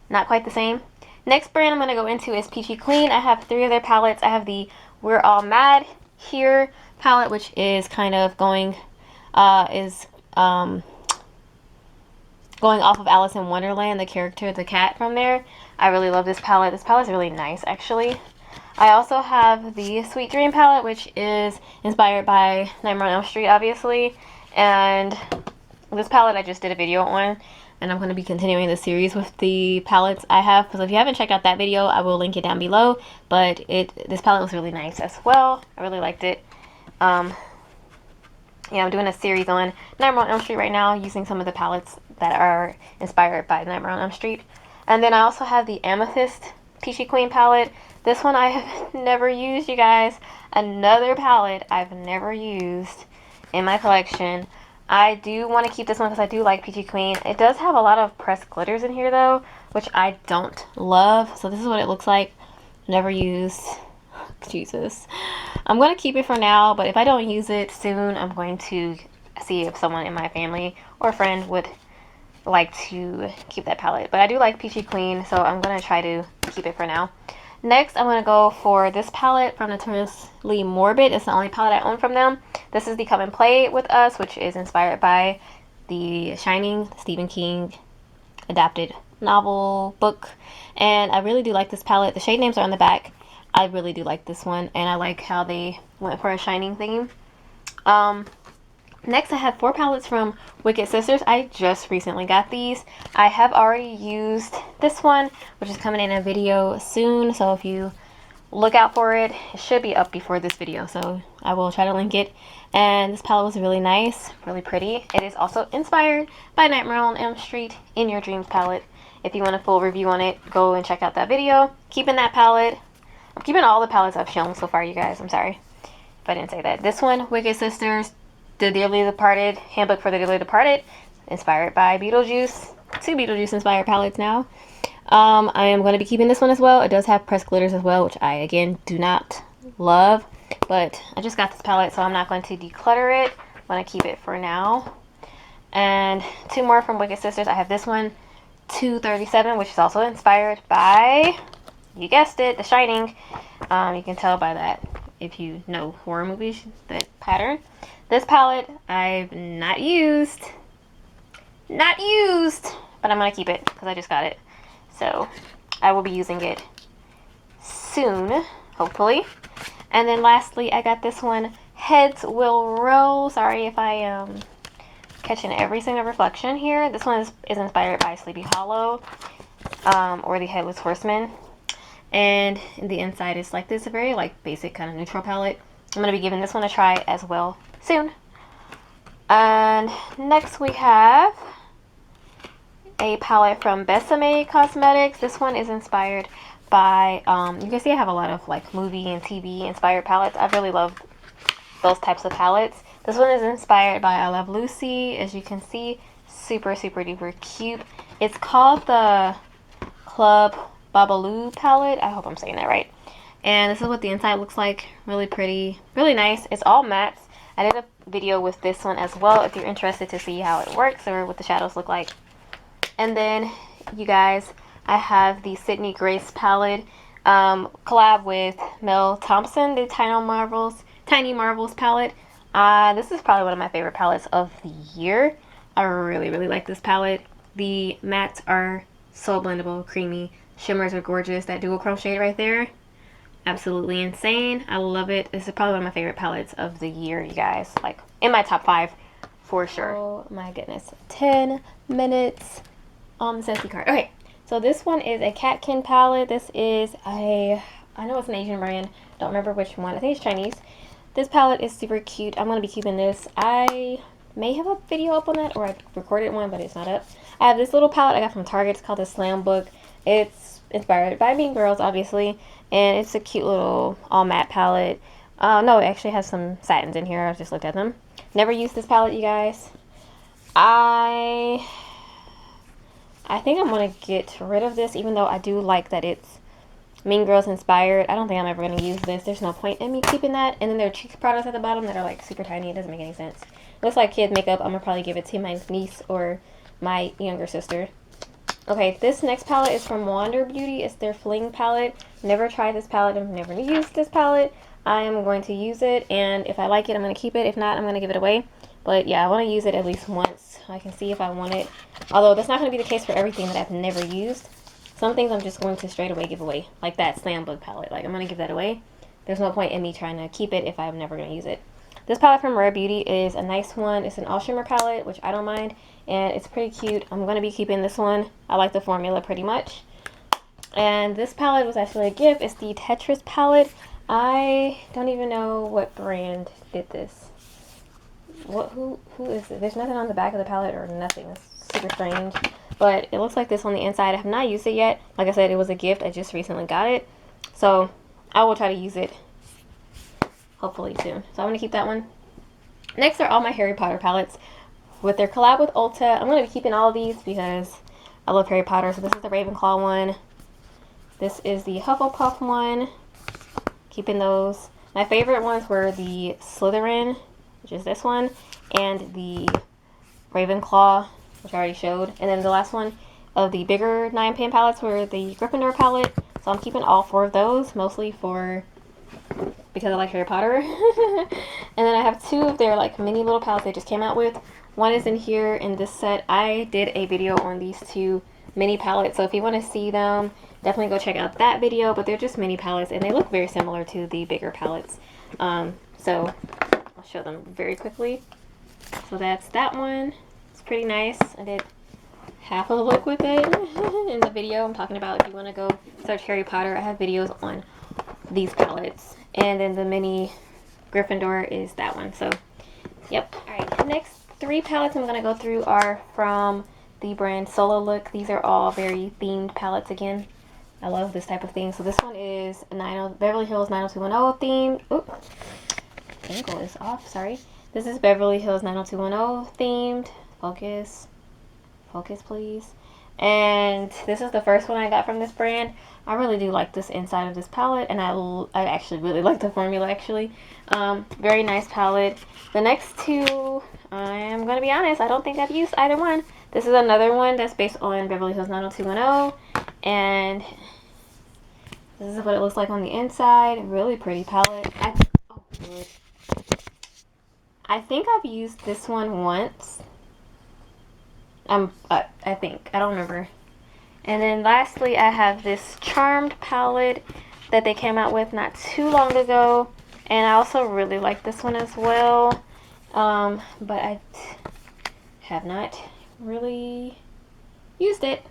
not quite the same. Next brand I'm going to go into is Peachy Clean. I have 3 of their palettes. I have the We're All Mad Here palette, which is kind of going going off of Alice in Wonderland, the character, the cat from there. I really love this palette. This palette is really nice, actually. I also have the Sweet Dream palette, which is inspired by Nightmare on Elm Street, obviously. And this palette I just did a video on, and I'm going to be continuing the series with the palettes I have. So if you haven't checked out that video, I will link it down below. But this palette was really nice as well. I really liked it. Yeah, I'm doing a series on Nightmare on Elm Street right now, using some of the palettes that are inspired by Nightmare on Elm Street. And then I also have the Amethyst Peachy Queen palette. This one I have never used, you guys. Another palette I've never used in my collection. I do want to keep this one because I do like Peachy Queen. It does have a lot of pressed glitters in here though, which I don't love. So this is what it looks like. Never used. Jesus. I'm going to keep it for now, but if I don't use it soon, I'm going to see if someone in my family or friend would like to keep that palette. But I do like Peachy Queen, so I'm going to try to keep it for now. Next, I'm going to go for this palette from Notoriously Morbid. It's the only palette I own from them. This is the Come and Play With Us, which is inspired by the Shining, Stephen King adapted novel book. And I really do like this palette. The shade names are on the back. I really do like this one, and I like how they went for a Shining theme. Next, I have 4 palettes from Wicked Sisters. I just recently got these. I have already used this one, which is coming in a video soon. So if you look out for it, it should be up before this video. So I will try to link it. And this palette was really nice, really pretty. It is also inspired by Nightmare on Elm Street In Your Dreams palette. If you want a full review on it, go and check out that video. Keeping that palette. I'm keeping all the palettes I've shown so far, you guys. I'm sorry if I didn't say that. This one, Wicked Sisters, The Dearly Departed, Handbook for the Dearly Departed, inspired by Beetlejuice. 2 Beetlejuice inspired palettes now. I am going to be keeping this one as well. It does have pressed glitters as well, which I, again, do not love. But I just got this palette, so I'm not going to declutter it. I'm going to keep it for now. And 2 more from Wicked Sisters. I have this one, 237, which is also inspired by, you guessed it, The Shining. You can tell by that if you know horror movies, that pattern. This palette I've not used, but I'm gonna keep it because I just got it. So I will be using it soon, hopefully. And then lastly, I got this one, Heads Will Roll. Sorry if I am catching every single reflection here. This one is inspired by Sleepy Hollow, or the Headless Horseman. And the inside is like this, a very like basic kind of neutral palette. I'm going to be giving this one a try as well soon. And next we have a palette from Besame Cosmetics. This one is inspired by, you can see I have a lot of like movie and TV inspired palettes. I really love those types of palettes. This one is inspired by I Love Lucy. As you can see, super, super duper cute. It's called the Club Babalu palette. I hope I'm saying that right. And this is what the inside looks like. Really pretty, really nice. It's all mattes. I did a video with this one as well if you're interested to see how it works or what the shadows look like. And then, you guys, I have the Sydney Grace palette, collab with Mel Thompson, the Tiny Marvels palette. This is probably one of my favorite palettes of the year. I really, really like this palette. The mattes are so blendable, creamy. Shimmers are gorgeous. That dual shade right there, absolutely insane. I love it. This is probably one of my favorite palettes of the year, you guys. Like in my top 5 for sure. Oh my goodness, 10 minutes on the Sesame card. Okay, so this one is a Catkin palette. This is I know it's an Asian brand. Don't remember which one. I think it's Chinese. This palette is super cute. I'm gonna be keeping this. I may have a video up on that, or I recorded one, but it's not up. I have this little palette I got from Target. It's called the Slam Book. It's inspired by Mean Girls, obviously, and it's a cute little all matte palette. No, it actually has some satins in here. I just looked at them. Never used this palette, you guys. I think I'm gonna get rid of this, even though I do like that it's Mean Girls inspired. I don't think I'm ever gonna use this. There's no point in me keeping that. And then there are cheek products at the bottom that are like super tiny. It doesn't make any sense. Looks like kid makeup. I'm gonna probably give it to my niece or my younger sister. Okay, this next palette is from Wander Beauty. It's their Fling palette. Never tried this palette. I've never used this palette. I am going to use it, and if I like it, I'm going to keep it. If not, I'm going to give it away. But yeah, I want to use it at least once. I can see if I want it. Although that's not going to be the case for everything that I've never used. Some things I'm just going to straight away give away. Like that Slam Book palette. Like, I'm going to give that away. There's no point in me trying to keep it if I'm never going to use it. This palette from Rare Beauty is a nice one. It's an all shimmer palette, which I don't mind. And it's pretty cute. I'm going to be keeping this one. I like the formula pretty much. And this palette was actually a gift. It's the Tetris palette. I don't even know what brand did this. Who is it? There's nothing on the back of the palette or nothing. It's super strange. But it looks like this on the inside. I have not used it yet. Like I said, it was a gift. I just recently got it. So I will try to use it hopefully soon. So I'm going to keep that one. Next are all my Harry Potter palettes. With their collab with Ulta, I'm going to be keeping all of these because I love Harry Potter. So this is the Ravenclaw one. This is the Hufflepuff one. Keeping those. My favorite ones were the Slytherin, which is this one, and the Ravenclaw, which I already showed. And then the last one of the bigger 9-pan palettes were the Gryffindor palette. So I'm keeping all 4 of those, mostly because I like Harry Potter. And then I have 2 of their like mini little palettes they just came out with. One is in here in this set. I did a video on these 2 mini palettes, so if you want to see them, definitely go check out that video. But they're just mini palettes, and they look very similar to the bigger palettes. So I'll show them very quickly. So that's that one. It's pretty nice. I did half a look with it in the video I'm talking about. If you want to go search Harry Potter, I have videos on these palettes. And then the mini Gryffindor is that one. So, yep. Alright, next 3 palettes I'm going to go through are from the brand Solo Look. These are all very themed palettes again. I love this type of thing. So this one is Beverly Hills 90210 themed. Oop, angle is off, sorry. This is Beverly Hills 90210 themed. Focus. Focus, please. And this is the first one I got from this brand. I really do like this inside of this palette, and I actually really like the formula, actually. Very nice palette. The next 2, I am going to be honest, I don't think I've used either one. This is another one that's based on Beverly Hills 90210, and this is what it looks like on the inside. Really pretty palette. I think I've used this one once. I think. I don't remember. And then lastly, I have this Charmed palette that they came out with not too long ago. And I also really like this one as well. But I have not really used it.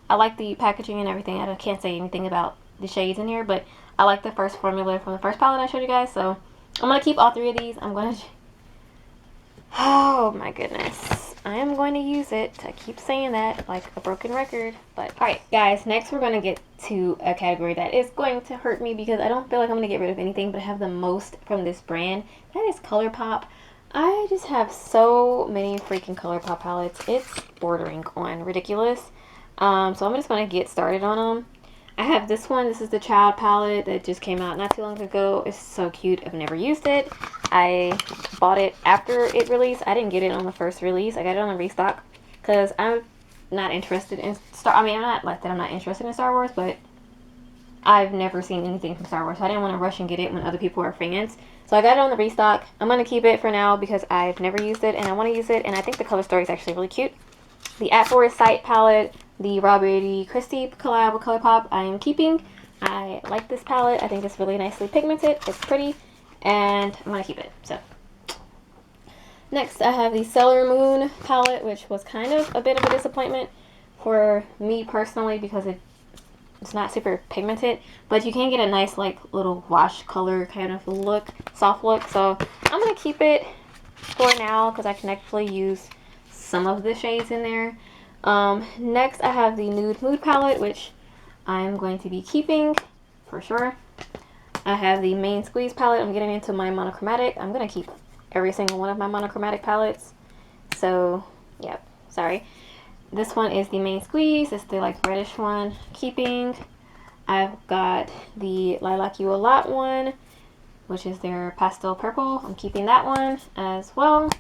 I like the packaging and everything. I can't say anything about the shades in here, but I like the first formula from the first palette I showed you guys. So I'm going to keep all 3 of these. I'm going to... Oh my goodness. I am going to use it. I keep saying that like a broken record. But alright guys, next we're going to get to a category that is going to hurt me because I don't feel like I'm going to get rid of anything but have the most from this brand. That is ColourPop. I just have so many freaking ColourPop palettes. It's bordering on ridiculous. So I'm just going to get started on them. I have this one. This is the Child palette that just came out not too long ago. It's so cute. I've never used it. I bought it after it released. I didn't get it on the first release. I got it on a restock because I'm not interested in I'm not like that I'm not interested in Star Wars, but I've never seen anything from Star Wars. So I didn't want to rush and get it when other people are fans. So I got it on the restock. I'm going to keep it for now because I've never used it and I want to use it. And I think the color story is actually really cute. The At Forest Sight palette, the Raw Beauty Christie collab with ColourPop, I am keeping. I like this palette. I think it's really nicely pigmented. It's pretty. And I'm going to keep it. So next I have the Sailor Moon palette, which was kind of a bit of a disappointment for me personally because it's not super pigmented, but you can get a nice like little wash color kind of look, soft look. So I'm going to keep it for now because I can actually use some of the shades in there. Next I have the Nude Mood palette, which I'm going to be keeping for sure. I have the Main Squeeze palette. I'm getting into my monochromatic. I'm going to keep every single one of my monochromatic palettes. So, yep, sorry. This one is the Main Squeeze. It's the like reddish one. Keeping. I've got the Lilac You A Lot one, which is their pastel purple. I'm keeping that one as well.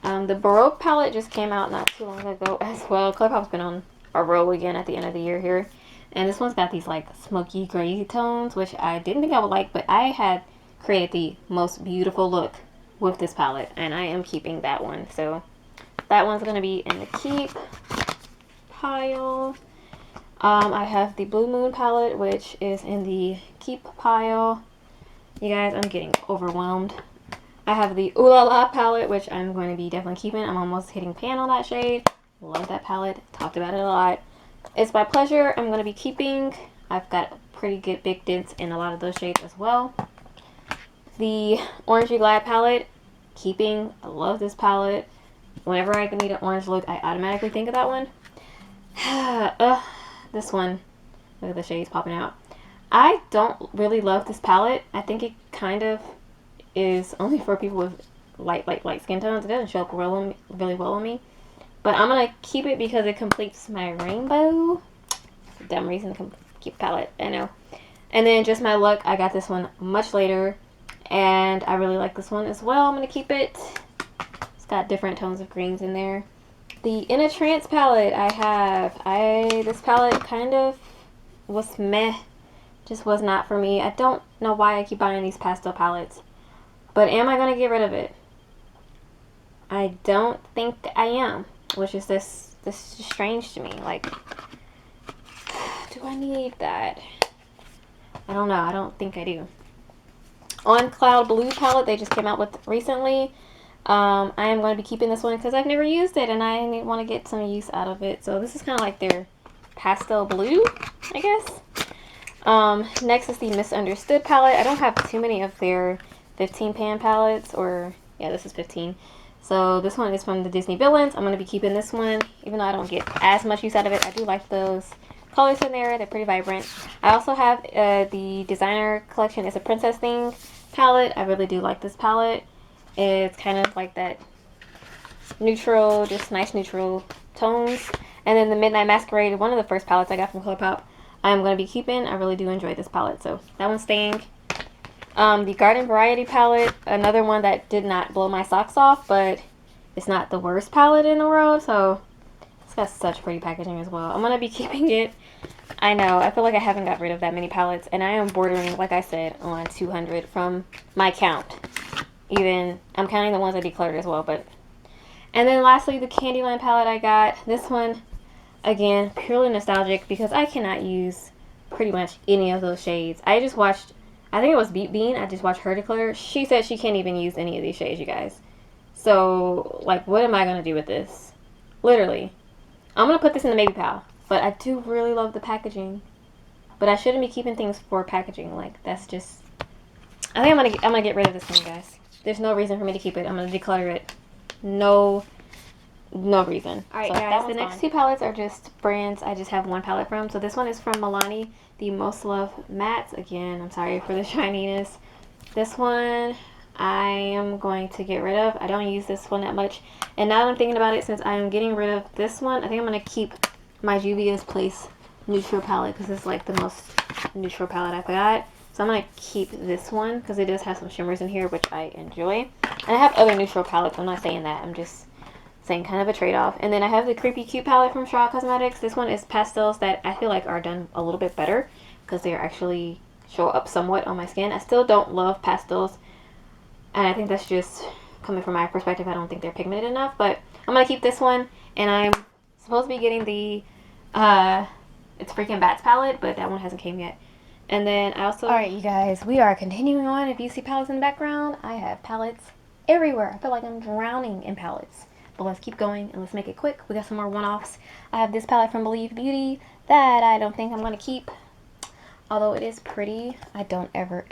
The Baroque palette just came out not too long ago as well. ColourPop's been on a roll again at the end of the year here. And this one's got these like smoky gray tones, which I didn't think I would like, but I had created the most beautiful look with this palette, and I am keeping that one. So that one's going to be in the keep pile. I have the Blue Moon palette, which is in the keep pile. You guys, I'm getting overwhelmed. I have the Ooh La La palette, which I'm going to be definitely keeping. I'm almost hitting pan on that shade. Love that palette. Talked about it a lot. It's by Pleasure. I'm going to be keeping. I've got pretty good big dents in a lot of those shades as well. The Orangey Glad palette, keeping. I love this palette. Whenever I need an orange look, I automatically think of that one. This one. Look at the shades popping out. I don't really love this palette. I think it kind of is only for people with light skin tones. It doesn't show up really well on me. But I'm going to keep it because it completes my rainbow. It's a dumb reason to keep palette, I know. And then Just My Luck, I got this one much later. And I really like this one as well. I'm going to keep it. It's got different tones of greens in there. The In a Trance palette I have. This palette kind of was meh. Just was not for me. I don't know why I keep buying these pastel palettes. But am I going to get rid of it? I don't think I am. Which is this is strange to me. Like, do I need that? I don't know. I don't think I do. On Cloud Blue palette they just came out with recently. I am going to be keeping this one because I've never used it and I want to get some use out of it. So this is kind of like their pastel blue, I guess. Next is the Misunderstood palette. I don't have too many of their 15 pan palettes, or yeah, this is 15. So this one is from the Disney Villains. I'm going to be keeping this one, even though I don't get as much use out of it. I do like those colors in there. They're pretty vibrant. I also have the Designer Collection. It's a Princess Thing palette. I really do like this palette. It's kind of like that neutral, just nice neutral tones. And then the Midnight Masquerade, one of the first palettes I got from ColourPop, I'm going to be keeping. I really do enjoy this palette, so that one's staying. The Garden Variety palette, another one that did not blow my socks off, but it's not the worst palette in the world, so it's got such pretty packaging as well. I'm going to be keeping it. I know, I feel like I haven't got rid of that many palettes, and I am bordering, like I said, on 200 from my count. Even, I'm counting the ones I decluttered as well, but. And then lastly, the Candyland palette I got. This one, again, purely nostalgic, because I cannot use pretty much any of those shades. I just watched, I think it was Beat Bean, I just watched her declutter. She said she can't even use any of these shades, you guys. So, like, what am I going to do with this? Literally. I'm going to put this in the maybe pile. But I do really love the packaging. But I shouldn't be keeping things for packaging. Like, that's just, I think I'm gonna get rid of this one, guys. There's no reason for me to keep it. I'm going to declutter it. No reason. Alright, so guys, the next two palettes are just brands I just have one palette from. So this one is from Milani, the Most Love Mattes. Again, I'm sorry for the shininess. This one I am going to get rid of. I don't use this one that much. And now that I'm thinking about it, since I'm getting rid of this one, I think I'm going to keep my Juvia's Place neutral palette because it's like the most neutral palette I've got. So I'm going to keep this one because it does have some shimmers in here, which I enjoy. And I have other neutral palettes. I'm not saying that. I'm just saying kind of a trade-off. And then I have the Creepy Cute palette from Shaw Cosmetics. This one is pastels that I feel like are done a little bit better because they actually show up somewhat on my skin. I still don't love pastels. And I think that's just coming from my perspective. I don't think they're pigmented enough. But I'm going to keep this one. And I'm supposed to be getting the It's Freaking Bats palette, but that one hasn't came yet. And then I also... Alright, you guys, we are continuing on. If you see palettes in the background, I have palettes everywhere. I feel like I'm drowning in palettes. But let's keep going and let's make it quick. We got some more one-offs. I have this palette from Believe Beauty that I don't think I'm going to keep. Although it is pretty. I don't ever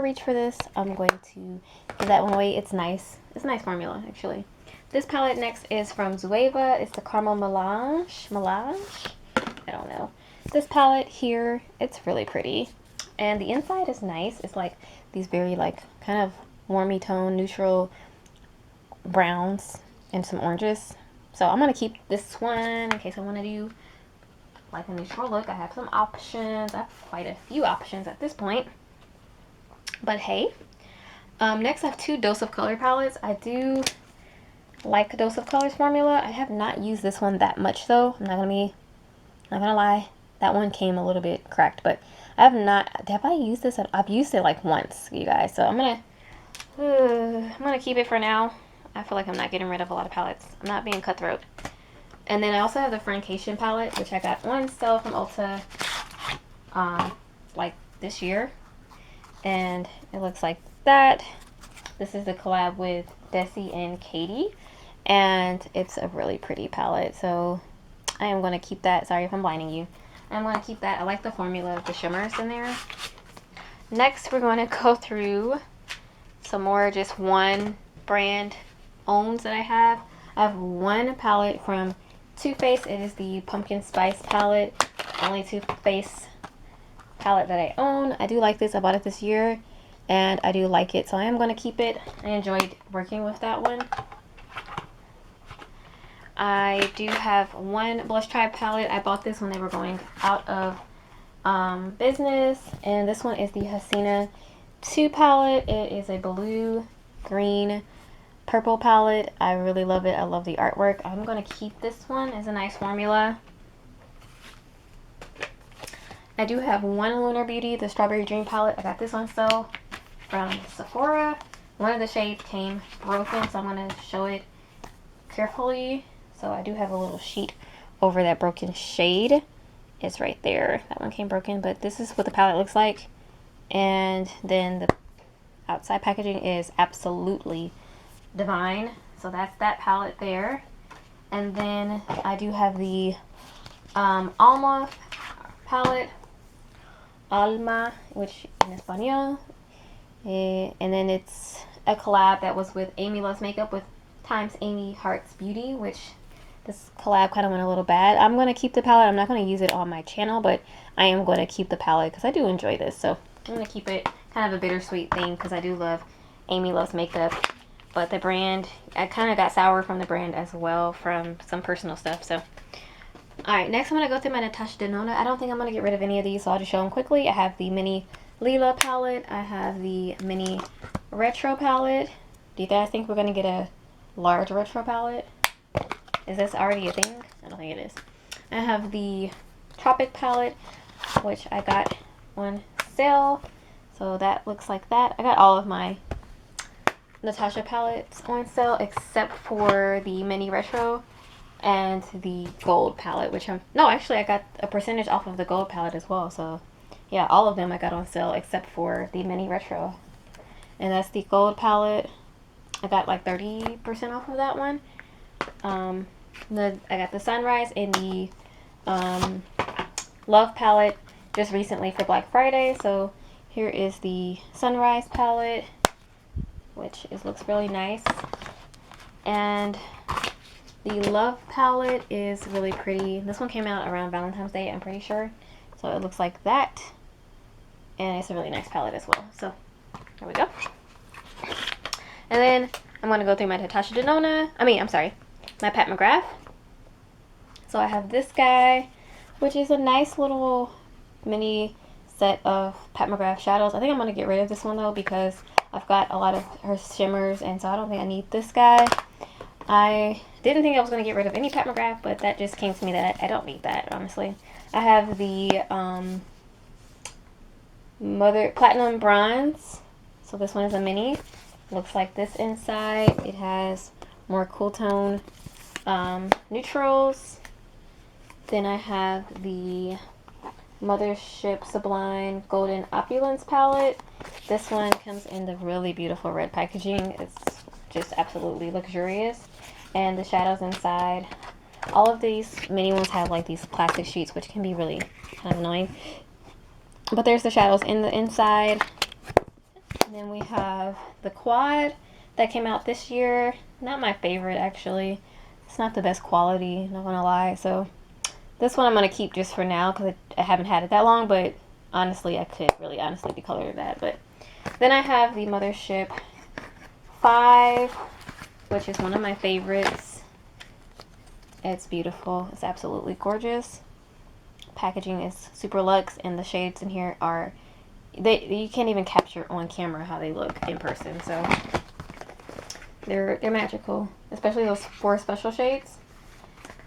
reach for this. I'm going to give that one away. It's nice. It's a nice formula, actually. This palette next is from Zoeva. It's the Caramel Melange. I don't know. This palette here, it's really pretty. And the inside is nice. It's like these very like kind of warmy tone, neutral browns and some oranges. So I'm going to keep this one in case I want to do like a neutral look. I have some options. I have quite a few options at this point. But hey. Next I have two Dose of Color palettes. I do like Dose of Colors formula. I have not used this one that much though. I'm not gonna lie. That one came a little bit cracked, but I have not, have I used this? I've used it like once, you guys. So I'm gonna keep it for now. I feel like I'm not getting rid of a lot of palettes. I'm not being cutthroat. And then I also have the Francation palette, which I got on sale from Ulta like this year. And it looks like that. This is the collab with Desi and Katie. And it's a really pretty palette. So I am going to keep that. Sorry if I'm blinding you. I'm going to keep that. I like the formula of the shimmers in there. Next, we're going to go through some more just one brand owns that I have. I have one palette from Too Faced. It is the Pumpkin Spice palette. Only Too Faced palette that I own. I do like this. I bought it this year and I do like it. So I am going to keep it. I enjoyed working with that one. I do have one Blush Tribe palette. I bought this when they were going out of business. And this one is the Hasina 2 palette. It is a blue, green, purple palette. I really love it. I love the artwork. I'm going to keep this one. It's a nice formula. I do have one Lunar Beauty, the Strawberry Dream palette. I got this on sale from Sephora. One of the shades came broken, so I'm going to show it carefully. So I do have a little sheet over that broken shade. It's right there. That one came broken, but this is what the palette looks like. And then the outside packaging is absolutely divine. So that's that palette there. And then I do have the Alma palette. Alma, which in Espanol. And then it's a collab that was with Amy Loves Makeup with times Amy Hearts Beauty, which this collab kind of went a little bad. I'm going to keep the palette. I'm not going to use it on my channel, but I am going to keep the palette because I do enjoy this. So I'm going to keep it, kind of a bittersweet thing because I do love Amy Loves Makeup. But the brand, I kind of got sour from the brand as well from some personal stuff. So, alright, next I'm going to go through my Natasha Denona. I don't think I'm going to get rid of any of these, so I'll just show them quickly. I have the mini Lila palette. I have the mini Retro palette. Do you guys think we're going to get a large Retro palette? Is this already a thing? I don't think it is. I have the Tropic palette, which I got on sale. So that looks like that. I got all of my Natasha palettes on sale except for the mini Retro and the gold palette, which actually I got a percentage off of the gold palette as well. So yeah, all of them I got on sale except for the mini Retro. And that's the gold palette. I got like 30% off of that one. I got the Sunrise and the Love palette just recently for Black Friday. So here is the Sunrise palette, which looks really nice. And the Love palette is really pretty. This one came out around Valentine's Day, I'm pretty sure. So it looks like that. And it's a really nice palette as well. So there we go. And then I'm going to go through my Natasha Denona. My Pat McGrath. So I have this guy, which is a nice little mini set of Pat McGrath shadows. I think I'm going to get rid of this one though because I've got a lot of her shimmers, and so I don't think I need this guy. I didn't think I was going to get rid of any Pat McGrath, but that just came to me that I don't need that, honestly. I have the Mother Platinum Bronze. So this one is a mini. Looks like this inside. It has more cool tone neutrals. Then I have the Mothership Sublime Golden Opulence palette. This one comes in the really beautiful red packaging. It's just absolutely luxurious. And the shadows inside. All of these mini ones have like these plastic sheets, which can be really kind of annoying. But there's the shadows in the inside. And then we have the Quad that came out this year. Not my favorite, actually. It's not the best quality, not gonna lie. So this one I'm gonna keep just for now because I haven't had it that long. But honestly, I could really honestly decolor that. But then I have the Mothership 5, which is one of my favorites. It's beautiful. It's absolutely gorgeous. Packaging is super luxe, and the shades in here are you can't even capture on camera how they look in person. So they're magical, especially those 4 special shades.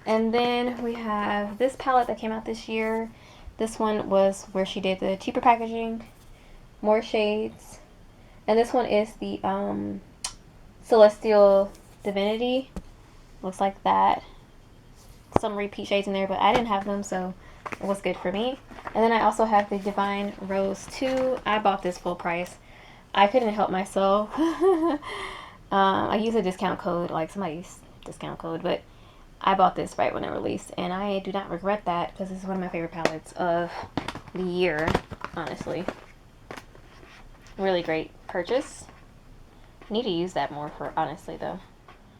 And then we have this palette that came out this year. This one was where she did the cheaper packaging, more shades. And this one is the Celestial Divinity. Looks like that. Some repeat shades in there, but I didn't have them, so it was good for me. And then I also have the Divine Rose 2. I bought this full price. I couldn't help myself. I used a discount code, like somebody's discount code, but I bought this right when it released, and I do not regret that because this is one of my favorite palettes of the year, honestly. Really great purchase. Need to use that more for, honestly, though.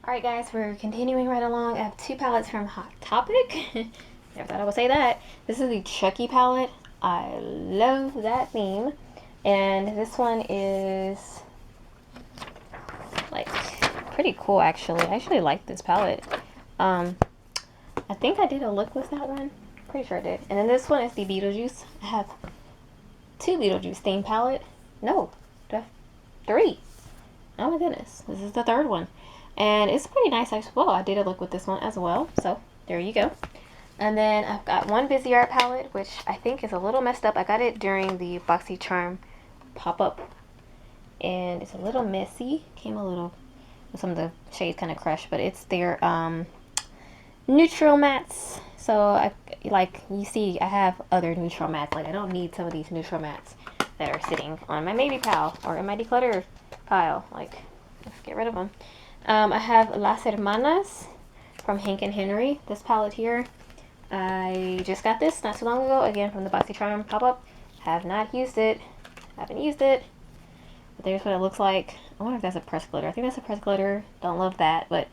Alright guys, we're continuing right along. I have 2 palettes from Hot Topic. Never thought I would say that. This is the Chucky palette. I love that theme. And this one is like pretty cool, actually. I actually like this palette. I think I did a look with that one. Pretty sure I did. And then this one is the Beetlejuice. I have 2 Beetlejuice theme palette. No, 3. Oh my goodness, this is the 3rd one. And it's pretty nice as well. I did a look with this one as well. So there you go. And then I've got one Busy Art palette, which I think is a little messed up. I got it during the BoxyCharm pop-up. And it's a little messy. Came a little, some of the shades kind of crushed. But it's their neutral mattes. So like you see, I have other neutral mattes. Like I don't need some of these neutral mattes that are sitting on my maybe pile or in my declutter pile. Like, let's get rid of them. I have Las Hermanas from Hank and Henry, this palette here. I just got this not too long ago, again from the BoxyCharm pop-up. Have not used it, haven't used it, but there's what it looks like. I wonder if that's a pressed glitter. I think that's a pressed glitter, don't love that, but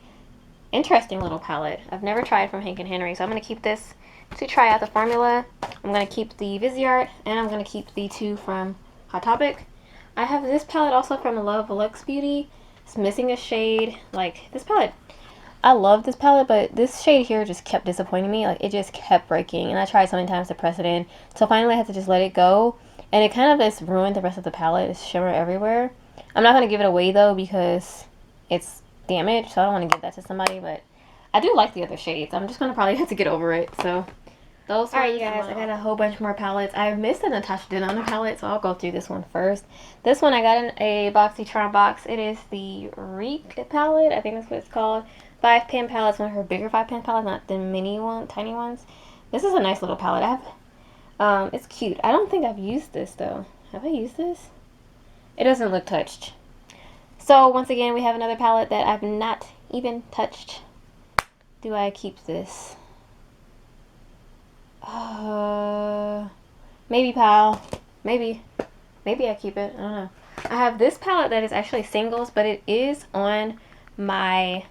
interesting little palette. I've never tried from Hank and Henry, so I'm going to keep this to try out the formula. I'm going to keep the Viseart, and I'm going to keep the 2 from Hot Topic. I have this palette also from Love Luxe Beauty. It's missing a shade. Like, this palette, I love this palette, but this shade here just kept disappointing me. Like, it just kept breaking, and I tried so many times to press it in. So finally I had to just let it go, and it kind of just ruined the rest of the palette. It's shimmer everywhere. I'm not going to give it away, though, because it's damaged, so I don't want to give that to somebody, but I do like the other shades. I'm just going to probably have to get over it, so those. Alright, you guys, I got a whole bunch more palettes. I missed a Natasha Denona palette, so I'll go through this one first. This one I got in a BoxyCharm box. It is the Reek palette. I think that's what it's called. 5-pan palette. It's one of her bigger 5-pan palettes, not the mini one, tiny ones. This is a nice little palette. I have, it's cute. I don't think I've used this, though. Have I used this? It doesn't look touched. So, once again, we have another palette that I've not even touched. Do I keep this? Maybe, pal. Maybe I keep it. I don't know. I have this palette that is actually singles, but it is on my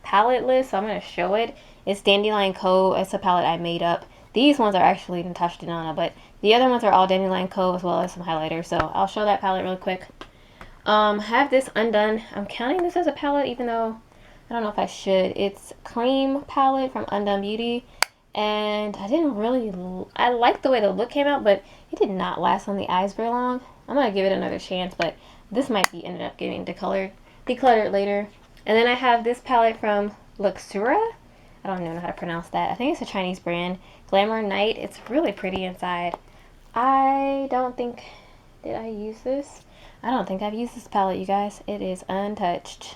palette list, so I'm going to show it. It's Dandelion Cove. It's a palette I made up. These ones are actually Natasha Denona, but the other ones are all Dandelion Cove as well as some highlighters. So I'll show that palette really quick. Have this Undone. I'm counting this as a palette, even though I don't know if I should. It's Cream palette from Undone Beauty. And I didn't really, I liked the way the look came out, but it did not last on the eyes very long. I'm going to give it another chance, but this might be ended up getting decluttered later. And then I have this palette from Luxura. I don't even know how to pronounce that. I think it's a Chinese brand. Glamour Night. It's really pretty inside. I don't think, did I use this? I don't think I've used this palette, you guys. It is untouched.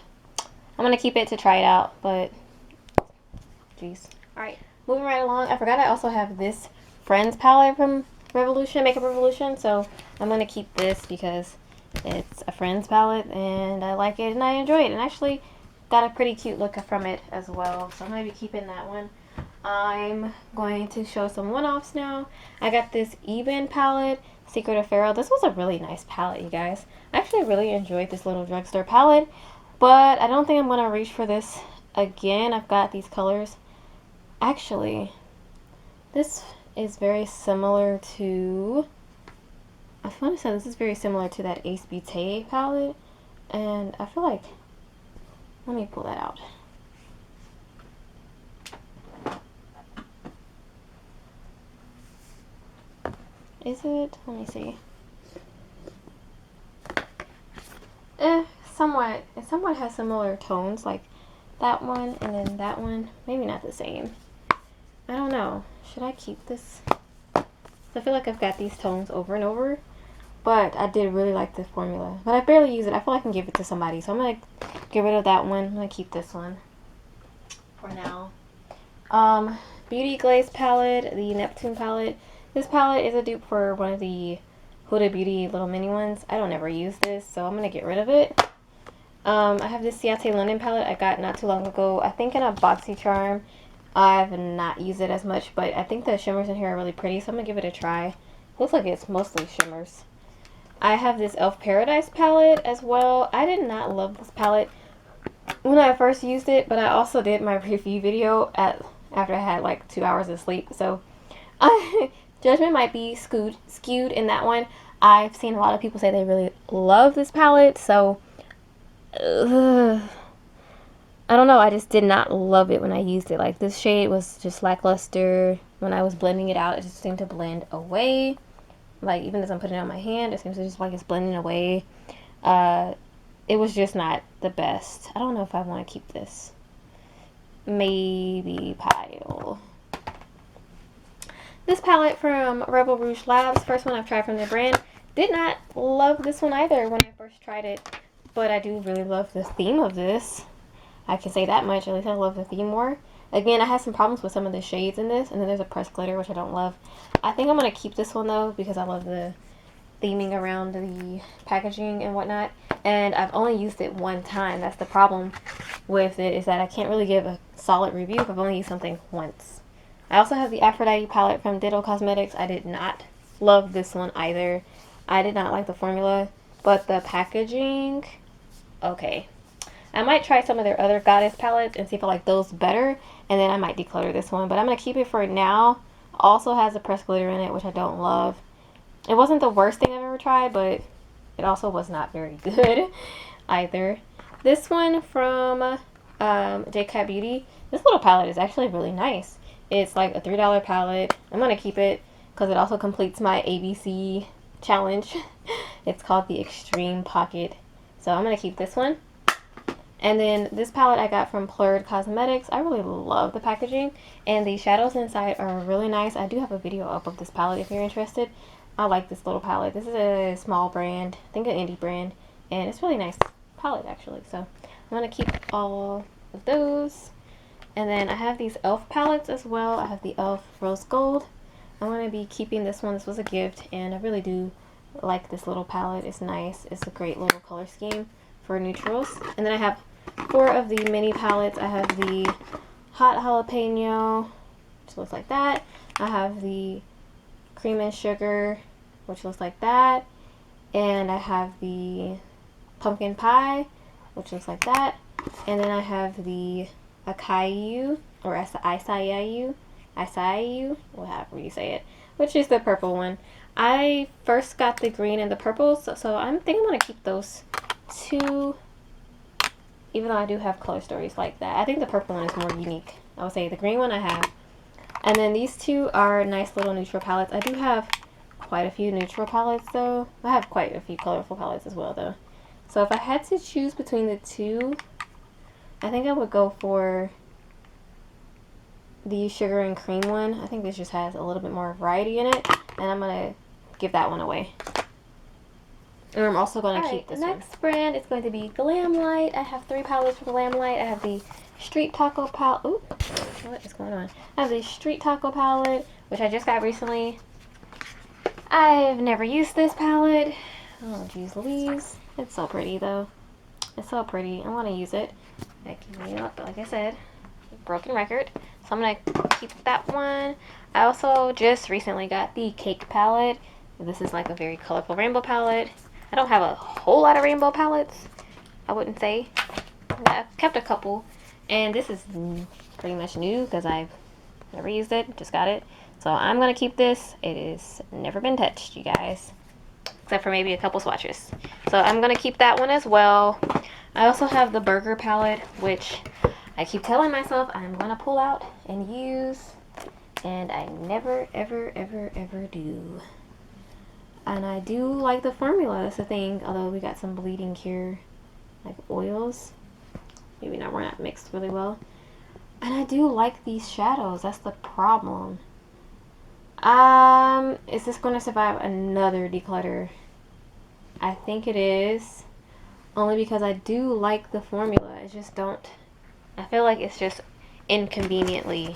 I'm going to keep it to try it out, but, jeez. Alright. Moving right along, I forgot I also have this Friends palette from Makeup Revolution, so I'm going to keep this because it's a Friends palette, and I like it, and I enjoy it, and actually got a pretty cute look from it as well, so I'm going to be keeping that one. I'm going to show some one-offs now. I got this Eben palette, Secret of Pharaoh. This was a really nice palette, you guys. I actually really enjoyed this little drugstore palette, but I don't think I'm going to reach for this again. I've got these colors. Actually, this is very similar to, I want to say this is very similar to that Ace Beauté palette, and I feel like, let me pull that out. Is it? Let me see. Somewhat. It somewhat has similar tones, like that one and then that one. Maybe not the same. I don't know. Should I keep this? So I feel like I've got these tones over and over. But I did really like this formula. But I barely use it. I feel like I can give it to somebody. So I'm going to get rid of that one. I'm going to keep this one for now. Beauty Glaze palette, the Neptune palette. This palette is a dupe for one of the Huda Beauty little mini ones. I don't ever use this, so I'm going to get rid of it. I have this Ciate London palette I got not too long ago. I think in a BoxyCharm. I've not used it as much, but I think the shimmers in here are really pretty, so I'm going to give it a try. Looks like it's mostly shimmers. I have this Elf Paradise palette as well. I did not love this palette when I first used it, but I also did my review video after I had like 2 hours of sleep. So judgment might be skewed in that one. I've seen a lot of people say they really love this palette, so I don't know. I just did not love it when I used it. Like, this shade was just lackluster. When I was blending it out, it just seemed to blend away. Like, even as I'm putting it on my hand, it seems just like it's blending away. It was just not the best. I don't know if I want to keep this. Maybe pile. This palette from Rebel Rouge Labs, first one I've tried from the brand. Did not love this one either when I first tried it. But I do really love the theme of this. I can say that much. At least I love the theme more. Again, I had some problems with some of the shades in this. And then there's a pressed glitter, which I don't love. I think I'm going to keep this one, though, because I love the theming around the packaging and whatnot. And I've only used it one time. That's the problem with it, is that I can't really give a solid review if I've only used something once. I also have the Aphrodite palette from Ditto Cosmetics. I did not love this one either. I did not like the formula, but the packaging, okay. I might try some of their other Goddess palettes and see if I like those better, and then I might declutter this one. But I'm going to keep it for now. Also has a pressed glitter in it, which I don't love. It wasn't the worst thing I've ever tried, but it also was not very good either. This one from J Cat Beauty. This little palette is actually really nice. It's like a $3 palette. I'm going to keep it because it also completes my ABC challenge. It's called the Extreme Pocket. So I'm going to keep this one. And then this palette I got from Plurred Cosmetics. I really love the packaging. And the shadows inside are really nice. I do have a video up of this palette if you're interested. I like this little palette. This is a small brand. I think an indie brand. And it's really nice palette actually. So I'm going to keep all of those. And then I have these e.l.f. palettes as well. I have the e.l.f. Rose Gold. I'm going to be keeping this one. This was a gift. And I really do like this little palette. It's nice. It's a great little color scheme for neutrals. And then I have 4 of the mini palettes. I have the Hot Jalapeno, which looks like that. I have the Cream and Sugar, which looks like that. And I have the Pumpkin Pie, which looks like that. And then I have the Acai, or Acai, however you say it, which is the purple one. I first got the green and the purple, so I think I'm going to keep those 2. Even though I do have color stories like that. I think the purple one is more unique. I would say the green one I have. And then these 2 are nice little neutral palettes. I do have quite a few neutral palettes though. I have quite a few colorful palettes as well though. So if I had to choose between the 2, I think I would go for the sugar and cream one. I think this just has a little bit more variety in it. And I'm going to give that one away. And I'm also going to keep this one. Next brand is going to be Glamlight. I have 3 palettes from Glamlight. I have the Street Taco palette. Ooh, what is going on? I have the Street Taco palette, which I just got recently. I've never used this palette. Oh, geez Louise. It's so pretty, though. It's so pretty. I want to use it. Like I said, broken record. So I'm going to keep that one. I also just recently got the Cake palette. This is like a very colorful rainbow palette. I don't have a whole lot of rainbow palettes, I wouldn't say. I've kept a couple, and this is pretty much new because I've never used it, just got it. So I'm going to keep this. It has never been touched, you guys, except for maybe a couple swatches. So I'm going to keep that one as well. I also have the Burger palette, which I keep telling myself I'm going to pull out and use, and I never, ever, ever, ever do. And I do like the formula, that's the thing. Although we got some bleeding here, like oils. Maybe not, we're not mixed really well. And I do like these shadows, that's the problem. Is this going to survive another declutter? I think it is. Only because I do like the formula. I just don't... I feel like it's just inconveniently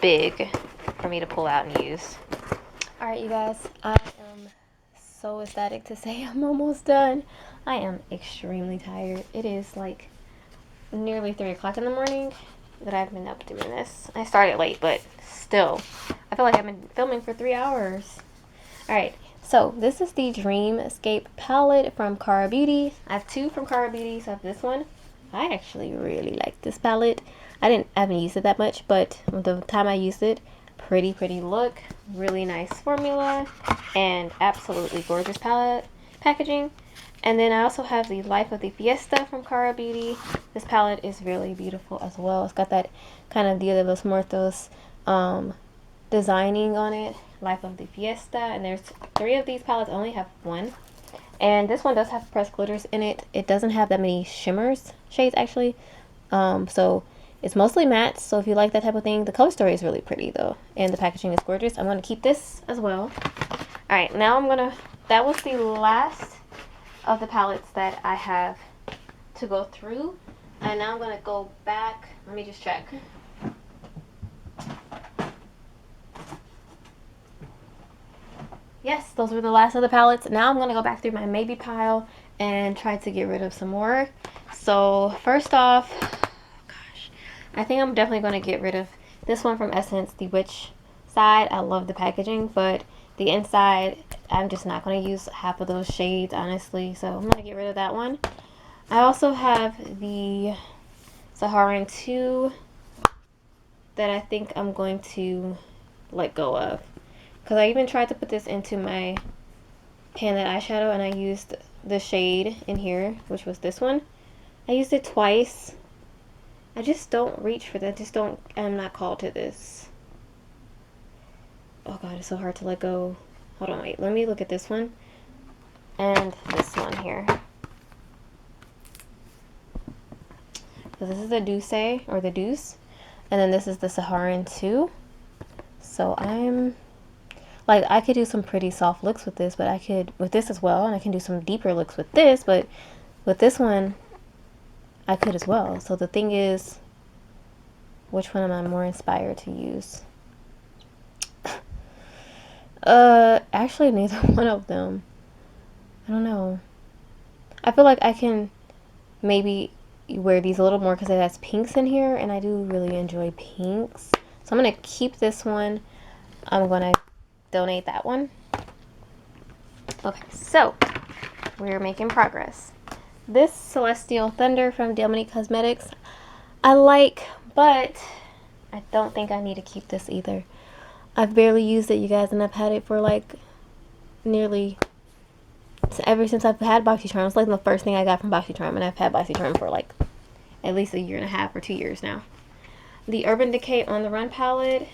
big for me to pull out and use. Alright, you guys. I am so ecstatic to say I'm almost done. I am extremely tired. It is like nearly 3 o'clock in the morning that I've been up doing this. I started late, but still. I feel like I've been filming for 3 hours. Alright, so this is the Dreamscape palette from Cara Beauty. I have 2 from Cara Beauty, so I have this one. I actually really like this palette. I haven't used it that much, but the time I used it, pretty look, really nice formula, and absolutely gorgeous palette packaging. And then I also have the Life of the Fiesta from Cara Beauty. This palette is really beautiful as well. It's got that kind of Dia de los Muertos designing on it. Life of the Fiesta. And there's 3 of these palettes. I only have 1. And this one does have pressed glitters in it. It doesn't have that many shimmers shades actually. So it's mostly matte. So if you like that type of thing, the color story is really pretty though. And the packaging is gorgeous. I'm going to keep this as well. Alright, now that was the last of the palettes that I have to go through, and now I'm gonna go back. Let me just check. Yes, those were the last of the palettes. Now I'm gonna go back through my maybe pile and try to get rid of some more. So first off, gosh, I think I'm definitely gonna get rid of this one from Essence, the Witch side. I love the packaging, but the inside, I'm just not going to use half of those shades, honestly. So I'm going to get rid of that one. I also have the Saharan 2 that I think I'm going to let go of. Because I even tried to put this into my Panda eyeshadow, and I used the shade in here, which was this one. I used it twice. I just don't reach for that. I'm not called to this. Oh god, it's so hard to let go. Hold on, wait. Let me look at this one. And this one here. So this is the Douce, or the Deuce. And then this is the Saharan 2. So I'm... like, I could do some pretty soft looks with this, but I could... with this as well. And I can do some deeper looks with this, but with this one, I could as well. So the thing is, which one am I more inspired to use? Actually neither one of them. I don't know. I feel like I can maybe wear these a little more because it has pinks in here, and I do really enjoy pinks. So I'm going to keep this one. I'm going to donate that one. Okay, so we're making progress. This Celestial Thunder from Dominique Cosmetics, I like, but I don't think I need to keep this either. I've barely used it, you guys, and I've had it for like nearly ever since I've had BoxyCharm. It's like the first thing I got from BoxyCharm, and I've had BoxyCharm for like at least 1.5 or 2 years now. The Urban Decay On The Run palette.